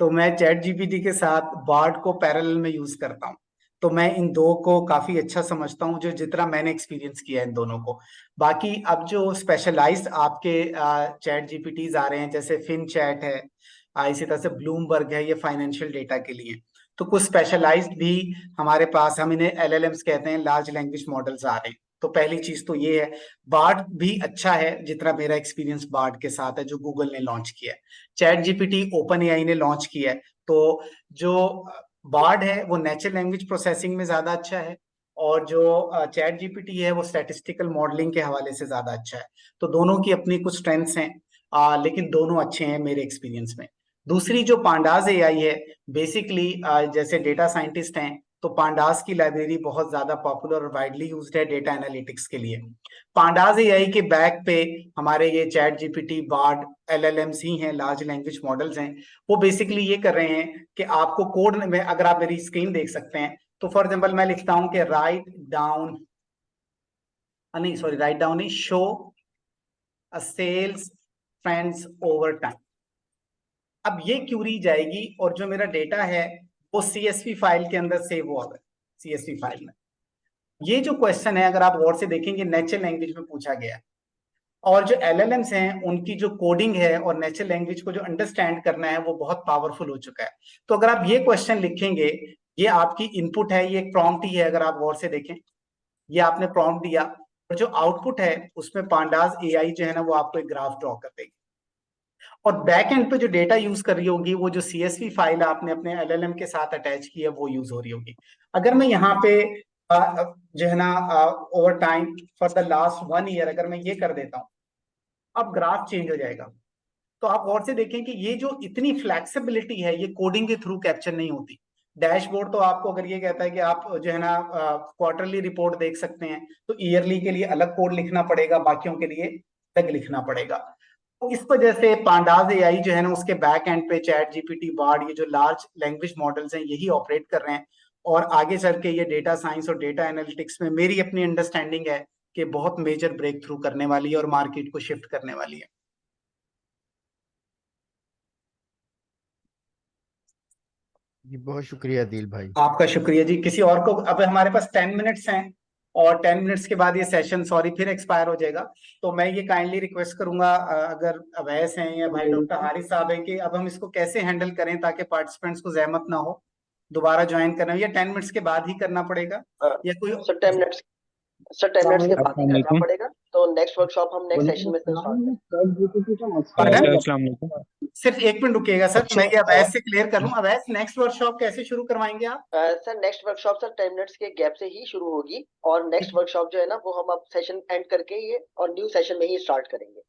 तो मैं चैट जीपीटी के साथ बार्ड को पैरेलल में यूज करता हूँ। तो मैं इन दो को काफी अच्छा समझता हूँ, जो जितना मैंने एक्सपीरियंस किया है इन दोनों को। बाकी अब जो स्पेशलाइज्ड आपके चैट जीपीटीज आ रहे हैं, जैसे फिन चैट है, इसी तरह से ब्लूमबर्ग है, ये फाइनेंशियल डेटा के लिए। तो कुछ स्पेशलाइज्ड भी हमारे पास, हम इन्हें एलएलएम्स कहते हैं, लार्ज लैंग्वेज मॉडल्स आ रहे हैं। तो पहली चीज तो ये है, बार्ड भी अच्छा है जितना मेरा एक्सपीरियंस बार्ड के साथ है जो गूगल ने लॉन्च किया है। चैट जीपीटी ओपन एआई ने लॉन्च किया है। तो जो बार्ड है वो नेचुरल लैंग्वेज प्रोसेसिंग में ज्यादा अच्छा है, और जो चैट जीपीटी है वो स्टैटिस्टिकल मॉडलिंग के हवाले से ज्यादा अच्छा है। तो दोनों की अपनी कुछ स्ट्रेंथ्स हैं, लेकिन दोनों अच्छे हैं मेरे एक्सपीरियंस में। दूसरी जो पांडाज एआई है, बेसिकली जैसे डेटा साइंटिस्ट हैं तो पांडास की लाइब्रेरी बहुत ज्यादा पॉपुलर और वाइडली यूज्ड है डेटा एनालिटिक्स के लिए। पांडास एआई के बैक पे हमारे ये चैट जीपीटी, बार्ड, एलएलएम्स ही हैं, लार्ज लैंग्वेज मॉडल्स हैं। वो बेसिकली ये कर रहे हैं कि आपको कोड में, अगर आप मेरी स्क्रीन देख सकते हैं तो फॉर एग्जांपल मैं लिखता हूं कि राइट डाउन नहीं, show a sales trends over time. अब ये क्यूरी जाएगी और जो मेरा डेटा है वो सीएसवी फाइल के अंदर सेव हुआ है, सीएसवी फाइल में। ये जो क्वेश्चन है अगर आप गौर से देखेंगे नेचुरल लैंग्वेज में पूछा गया है, और जो एलएलएम्स हैं उनकी जो कोडिंग है और नेचुरल लैंग्वेज को जो अंडरस्टैंड करना है वो बहुत पावरफुल हो चुका है। तो अगर आप ये क्वेश्चन लिखेंगे, ये आपकी इनपुट है, ये एक प्रॉम्प्ट ही है, अगर आप गौर से देखें, ये आपने प्रॉम्प्ट दिया और जो आउटपुट है उसमें पांडास एआई जो है ना वो आपको एक ग्राफ ड्रॉ कर देगी। और बैक एंड पे जो डेटा यूज कर रही होगी वो जो CSV फाइल आपने अपने LLM के साथ अटैच की है वो यूज हो रही होगी। अगर मैं यहाँ पे जो है ना over time for the last 1 year अगर मैं ये कर देता हूँ, अब ग्राफ चेंज हो जाएगा। तो आप गौर से देखें कि ये जो इतनी फ्लेक्सिबिलिटी है ये कोडिंग के थ्रू कैप्चर नहीं होती। डैशबोर्ड तो आपको अगर ये कहता है कि आप जो है ना क्वार्टरली रिपोर्ट देख सकते हैं, तो ईयरली के लिए अलग कोड लिखना पड़ेगा, बाकियों के लिए अलग लिखना पड़ेगा। तो इस वजह से पांडाज AI जो है ना उसके बैक एंड पे चैट GPT, बार्ड, ये जो लार्ज लैंग्वेज मॉडल्स हैं यही ऑपरेट कर रहे हैं। और आगे चल के ये डेटा साइंस और डेटा एनालिटिक्स में मेरी अपनी अंडरस्टैंडिंग है कि बहुत मेजर ब्रेक थ्रू करने वाली है और मार्केट को शिफ्ट करने वाली है। जी बहुत शुक्रिया दिल भाई। आपका शुक्रिया जी। किसी और को, अब हमारे पास 10 मिनट्स हैं और 10 मिनट्स के बाद ये सेशन सॉरी फिर एक्सपायर हो जाएगा। तो मैं ये काइंडली रिक्वेस्ट करूंगा अगर अवैस हैं या भाई डॉक्टर हारिस साहब हैं कि अब हम इसको कैसे हैंडल करें ताकि पार्टिसिपेंट्स को जहमत ना हो दोबारा ज्वाइन करना, या 10 मिनट्स के बाद ही करना पड़ेगा या कोई? सर 10 मिनट्स के बाद ही करना पड़ेगा। तो नेक्स्ट वर्कशॉप हम नेक्स्ट सेशन में सिर्फ 1 मिनट रुकिएगा सर, मैं ये अवैस से क्लियर कर लूं। अवैस, नेक्स्ट वर्कशॉप कैसे शुरू करवाएंगे आप? Sir next workshop sir 10 minutes के गैप से ही शुरू होगी और नेक्स्ट वर्कशॉप जो है ना वो हम अब सेशन एंड करके ये और न्यू सेशन में ही स्टार्ट करेंगे।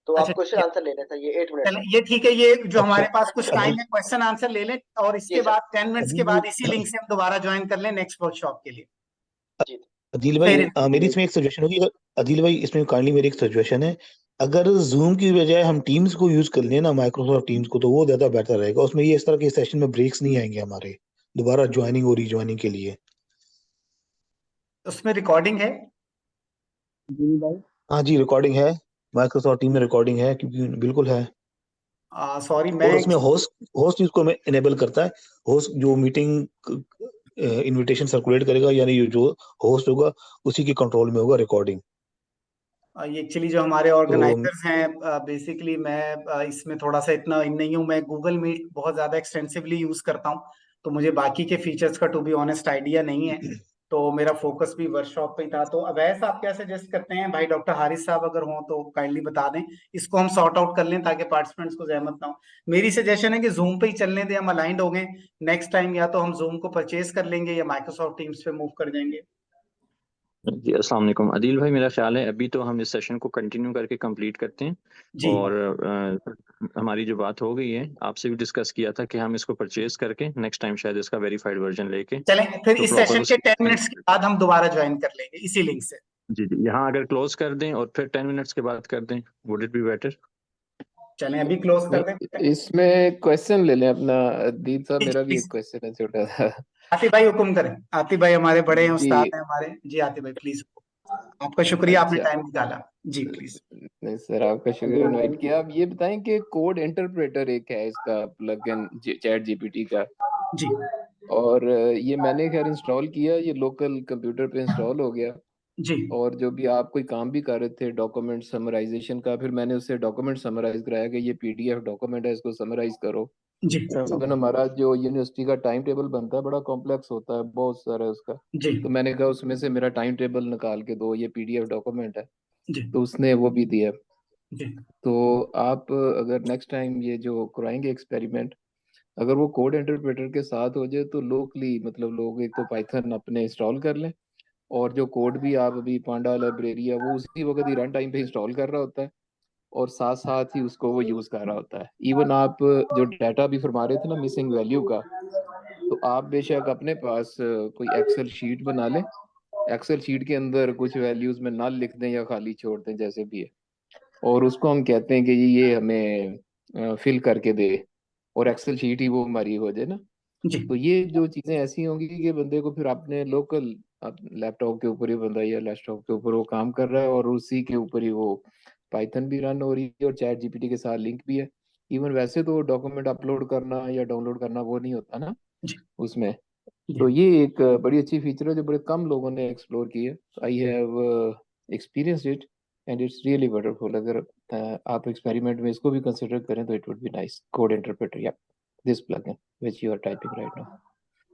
तो आप क्वेश्चन आंसर ले लें सर, ये 8 मिनट। ये ठीक है, ये जो हमारे पास कुछ टाइम है क्वेश्चन आंसर ले लें और इसके बाद 10 मिनट्स के बाद इसी लिंक से हम दोबारा ज्वाइन कर लें नेक्स्ट वर्कशॉप के लिए। अदील भाई मेरी इसमें एक सजेशन होगी। अदील भाई इसमें काइंडली मेरी एक सजेशन है, अगर जूम की बजाय हम टीम्स को यूज कर लें ना, माइक्रोसॉफ्ट टीम्स को, तो वो ज्यादा बेहतर रहेगा। उसमें ये इस तरह के सेशन में ब्रेक्स नहीं आएंगे हमारे दोबारा ज्वाइनिंग और रीज्वाइनिंग के लिए। उसमें रिकॉर्डिंग है? हाँ जी रिकॉर्डिंग है, माइक्रोसॉफ्ट टीम में रिकॉर्डिंग है, क्योंकि बिल्कुल है। सॉरी और मैं उसमें होस्ट इसको इनेबल करता है। होस्ट जो मीटिंग इनविटेशन सर्कुलेट करेगा, यानी जो होस्ट होगा उसी के कंट्रोल में होगा रिकॉर्डिंग। ये एक्चुअली जो हमारे ऑर्गेनाइजर्स हैं बेसिकली मैं इसमें थोड़ा सा इतना इन नहीं हूँ। मैं गूगल मीट बहुत ज्यादा एक्सटेंसिवली यूज करता हूँ, तो मुझे बाकी के फीचर्स का टू बी ऑनेस्ट आइडिया नहीं है। तो मेरा फोकस भी वर्कशॉप पे ही था। तो अवैस आप क्या सजेस्ट करते हैं? भाई डॉक्टर हारिस साहब अगर हो तो काइंडली बता दें, इसको हम सॉर्ट आउट कर लें ताकि पार्टिसिपेंट्स को जहमत ना हो। मेरी सजेशन है कि जूम पे ही चलने दें, हम अलाइंड हो गए। नेक्स्ट टाइम या तो हम जूम को परचेज कर लेंगे या माइक्रोसॉफ्ट टीम्स पे मूव कर जाएंगे। जी अस्सलाम वालेकुम अदील भाई, मेरा ख्याल है अभी तो हम इस सेशन को कंटिन्यू करके कंप्लीट करते हैं। और हमारी जो बात हो गई है आपसे भी डिस्कस किया था कि हम इसको परचेज करके नेक्स्ट टाइम शायद इसका वेरीफाइड वर्जन लेके चलें फिर तो इस सेशन के 10 मिनट्स के बाद हम दोबारा ज्वाइन कर लेंगे इसी लिंक से। जी यहाँ अगर क्लोज कर दें और फिर 10 मिनट्स के बाद कर दें, वुड इट बी बेटर? चलें अभी क्लोज कर दें। इसमें क्वेश्चन ले लें अपना दीद साहब, मेरा भी एक क्वेश्चन है छोटा सा। आतिफ भाई हुक्म करें। आतिफ भाई हमारे बड़े हैं, उस्ताद हैं हमारे। जी आतिफ भाई प्लीज। आपका शुक्रिया, आपने टाइम निकाला। जी प्लीज। नहीं सर आपका शुक्रिया इनवाइट किया। आप ये बताएं कि कोड इंटरप्रेटर एक है इसका प्लगइन चैट जीपीटी का जी, और ये मैंने खैर इंस्टॉल किया, ये लोकल कंप्यूटर पे इंस्टॉल हो गया जी। और जो भी आप कोई काम भी कर रहे थे डॉक्यूमेंट समराइजेशन का, फिर मैंने उससे डॉक्यूमेंट समराइज कराया कि ये पीडीएफ डॉक्यूमेंट है, इसको समराइज करो। जी। लेकिन हमारा जो यूनिवर्सिटी का टाइम टेबल बनता है बड़ा कॉम्प्लेक्स होता है, बहुत सारा उसका। तो मैंने कहा उसमें से मेरा टाइम टेबल निकाल के दो, ये पीडीएफ डॉक्यूमेंट है। तो उसने वो भी दिया। तो आप अगर नेक्स्ट टाइम ये जो कराएंगे एक्सपेरिमेंट, अगर वो कोड इंटरप्रेटर के साथ हो जाए तो लोकली मतलब लोग एक तो पाइथन अपने इंस्टॉल कर लें, और जो कोड भी आप अभी पांडा लाइब्रेरी है वो उसी वक्त ही रन टाइम पे इंस्टॉल कर रहा होता है और साथ साथ ही उसको वो यूज कर रहा होता है। इवन आप जो डाटा भी फरमा रहे थे ना मिसिंग वैल्यू का, तो आप बेशक अपने पास कोई एक्सेल शीट बना लें, एक्सेल शीट के अंदर कुछ वैल्यूज में नल लिख दें या खाली छोड़ दें जैसे भी है, और उसको हम कहते हैं कि ये हमें फिल करके दे और एक्सेल शीट ही वो हमारी हो जाए ना। तो ये जो चीजें ऐसी होंगी कि बंदे को फिर अपने लोकल लैपटॉप के ऊपर ही बंदा या डेस्कटॉप के ऊपर वो काम कर रहा है और उसी के ऊपर ही वो पाइथन भी रन हो रही है और चैट जीपीटी के साथ लिंक भी है। इवन वैसे तो डॉक्यूमेंट अपलोड करना या डाउनलोड करना वो नहीं होता ना उसमें। तो ये एक बड़ी अच्छी फीचर है जो बड़े कम लोगों ने एक्सप्लोर की है। I have experienced it and it's really wonderful. अगर आप एक्सपेरिमेंट में इसको भी कंसिडर करें तो it would be nice. Code interpreter या this plugin which you are typing right now.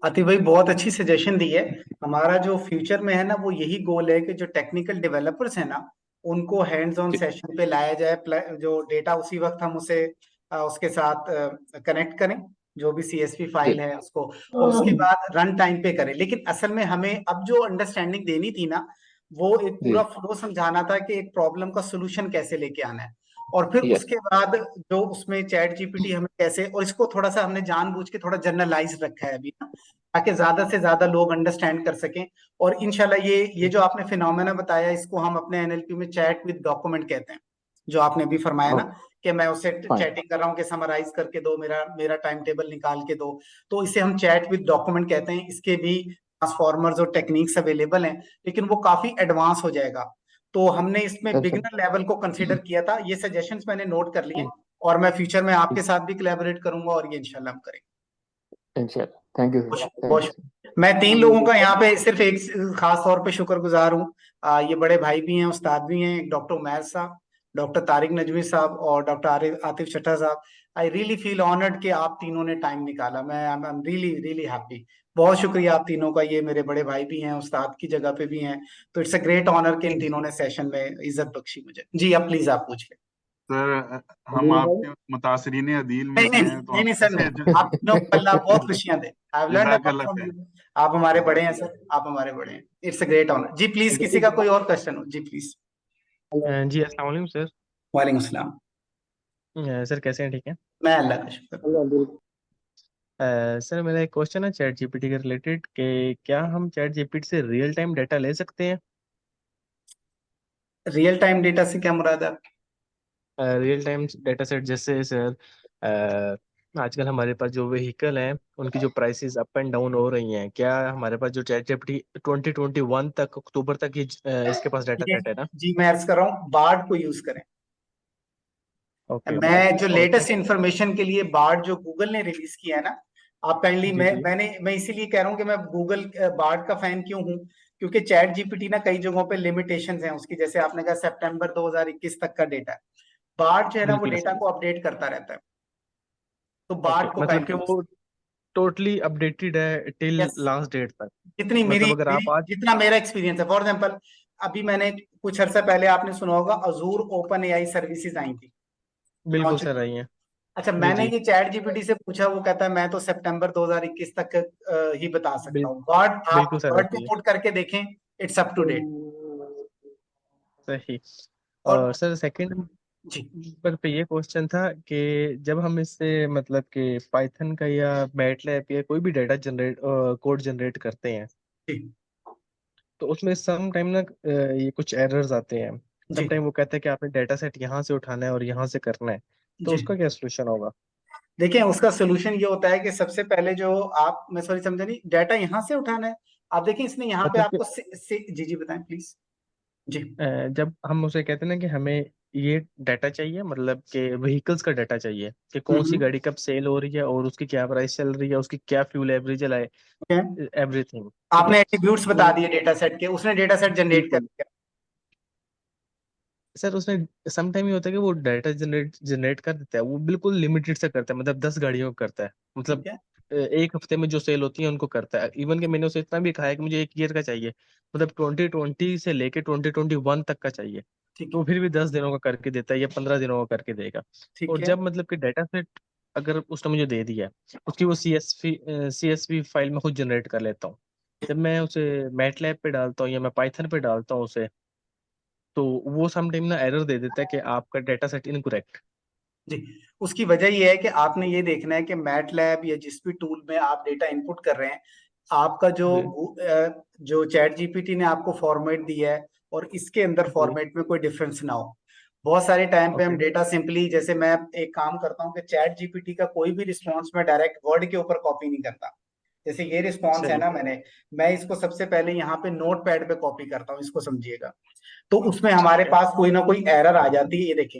Atif भाई बहुत अच्छी सजेशन दी है। हमारा जो फ्यूचर में है ना वो यही गोल है कि जो टेक्निकल डेवलपर्स है ना उनको हैंड्स ऑन सेशन पे लाया जाए, जो डेटा उसी वक्त हम उसे उसके साथ कनेक्ट करें, जो भी CSV फाइल है उसको, और उसके बाद रन टाइम पे करें। लेकिन असल में हमें अब जो अंडरस्टैंडिंग देनी थी ना, वो एक पूरा फ्लो समझाना था कि एक प्रॉब्लम का सोल्यूशन कैसे लेके आना है, और फिर उसके बाद जो उसमें चैट GPT हमें कैसे, और इसको थोड़ा सा हमने जानबूझ के थोड़ा जनरलाइज रखा है अभी ना, ताकि ज्यादा से ज्यादा लोग अंडरस्टैंड कर सकें। और इंशाल्लाह ये जो आपने फिनोमेना बताया, इसको हम अपने NLP में चैट विद डॉक्यूमेंट कहते हैं, जो आपने अभी फरमाया ना कि मैं उससे चैटिंग कर रहा हूँ कि समराइज करके दो, मेरा टाइम टेबल निकाल के दो, तो इसे हम चैट विद डॉक्यूमेंट कहते हैं। इसके भी ट्रांसफॉर्मर्स और टेक्निक्स अवेलेबल हैं, लेकिन वो काफी एडवांस हो जाएगा। तो हमने इसमें बिगिनर लेवल को कंसीडर किया था। ये सजेशंस मैंने नोट कर लिए, और मैं फ्यूचर में आपके साथ भी कोलैबोरेट करूंगा, और ये इंशाल्लाह हम करेंगे इंशाल्लाह। थैंक यू बहुत। मैं 3 लोगों का यहाँ पे सिर्फ एक खास तौर पे शुक्रगुजार हूँ। ये बड़े भाई भी हैं, उस्ताद भी हैं, डॉक्टर उमैर साहब, डॉक्टर तारिक नजमी साहब और डॉक्टर आतिफ चट्टा साहब। आई रियली फील ऑनर्ड कि आप तीनों ने टाइम निकाला। मैं I am really really happy. बहुत शुक्रिया आप तीनों का। ये मेरे बड़े भाई भी हैं, उस्ताद की जगह पे भी हैं, तो इट्स अ ग्रेट ऑनर कि इन तीनों ने सेशन में इज्जत बख्शी मुझे। जी अब प्लीज आप पूछ लें सर। हम आपके मुतासरीन अदील में नहीं से नहीं हैं, तो नहीं नहीं सर, नहीं, आपसे आप तीनों को अल्लाह बहुत खुशियां दे। आई हैव लर्नड जज़ाकल्लाह फ्रॉम खैर। यू। आप हमारे बड़े हैं सर, आप हमारे बड़े हैं। It's a great honour. जी प्लीज, किसी का कोई और क्वेश्चन हो जी प्लीज। जी अस्सलाम वालेकुम सर। वालेकुम सलाम। सर कैसे हैं? ठीक है। मैं अल्लाह का शुक्र। सर मेरा एक क्वेश्चन है चैट जीपीटी के रिलेटेड कि क्या हम चैट जीपीटी से रियल टाइम डाटा ले सकते हैं? रियल टाइम डेटा से क्या मुराद है? रियल टाइम डेटा सेट जैसे सर आजकल हमारे पास जो व्हीकल हैं उनकी जो प्राइसेस अप एंड डाउन हो रही हैं, क्या हमारे पास जो चैट जीपीटी 2021 तक, अक्टूबर तक ये इसके पास डाटा सेट है ना? जी मैं अर्ज कर रहा हूँ, बार्ड को यूज करें। ओके। मैं जो और लेटेस्ट इंफॉर्मेशन के लिए बार्ड जो गूगल ने रिलीज किया है ना, आप काइंडली, मैं इसीलिए कह रहा हूँ कि मैं गूगल बार्ड का फैन क्यों हूँ, क्योंकि चैट जीपीटी ना कई जगहों पे लिमिटेशंस हैं उसकी। जैसे आपने कहा सितंबर 2021 तक का डेटा है, बार्ड जो है ना वो डेटा को अपडेट करता रहता है, तो बार्ड को मतलब कि वो टोटली अपडेटेड है टिल लास्ट डेट तक। जितनी मतलब अगर आप आज जितना मेरा एक्सपीरियंस है। फॉर एग्जाम्पल अभी मैंने कुछ अर्सा पहले, आपने सुना होगा Azzur open AI services I थी। बिल्कुल सर आई हैं। अच्छा, मैंने ये चैट जीपीटी से पूछा, वो कहता है मैं तो सितंबर 2021 तक ही बता सकता हूँ। वर्ड आप वर्ड को पुट करके देखें, इट्स अप टू डेट। सही। और सर सेकंड जी पे ये क्वेश्चन था कि जब हम इससे मतलब कि पाइथन का या मैटलैब या कोई भी डाटा कोड जनरेट करते हैं, तो उसमें सम टाइम ना ये कुछ एरर्स आते हैं। सम टाइम वो कहते हैं कि आपने डाटा सेट यहाँ से उठाना है और यहाँ से करना है, तो उसका क्या सोल्यूशन होगा? देखिए उसका सोल्यूशन ये होता है कि सबसे पहले जो आप, मैं सॉरी समझा नहीं, डाटा यहाँ से उठाना है। आप देखिए इसने यहाँ पे आपको जी बताएं प्लीज। जी जब हम उसे कहते हैं ना कि हमें ये डाटा चाहिए, मतलब कि व्हीकल्स का डाटा चाहिए कि कौन सी गाड़ी कब सेल हो रही है और उसकी क्या प्राइस चल रही है, उसकी क्या फ्यूल एवरेज है, एवरीथिंग। आपने एट्रीब्यूट्स बता दिए डेटा सेट के, उसने डेटा सेट जनरेट कर दिया। सर उसमें सम टाइम ये होता है कि वो डाटा जनरेट कर देता है, वो बिल्कुल लिमिटेड से करता है, मतलब 10 गाड़ियों को करता है, मतलब एक हफ्ते में जो सेल होती है उनको करता है। इवन कि मैंने उसे इतना भी कहा है कि मुझे 1 ईयर का चाहिए, मतलब 2020 से लेके 2021 तक का चाहिए, तो फिर भी 10 दिनों का करके देता है या 15 दिनों का करके देगा। और जब मतलब कि डाटा सेट अगर उसने मुझे दे दिया है, उसकी वो CSV फाइल में खुद जनरेट कर लेता हूँ। जब मैं उसे मैटलैब पे डालता हूँ या मैं पाइथन पे डालता हूँ उसे, तो वो सम टाइम ना एरर दे देता है कि आपका डाटा सेट इनकरेक्ट। जी उसकी वजह ये है कि आपने ये देखना है कि मैटलैब या जिस भी टूल में आप डेटा इनपुट कर रहे हैं, आपका जो चैट जीपीटी ने आपको फॉर्मेट दिया है और इसके अंदर फॉर्मेट में कोई डिफरेंस ना हो। बहुत सारे टाइम पे हम डेटा सिंपली, जैसे मैं एक काम करता हूँ कि चैट जीपीटी का कोई भी रिस्पॉन्स मैं डायरेक्ट वर्ड के ऊपर कॉपी नहीं करता। जैसे ये रिस्पॉन्स है ना, मैं इसको सबसे पहले यहाँ पे नोट पैड पे कॉपी करता हूँ, इसको समझिएगा। तो उसमें हमारे पास कोई ना कोई एरर आ जाती है। ये देखें,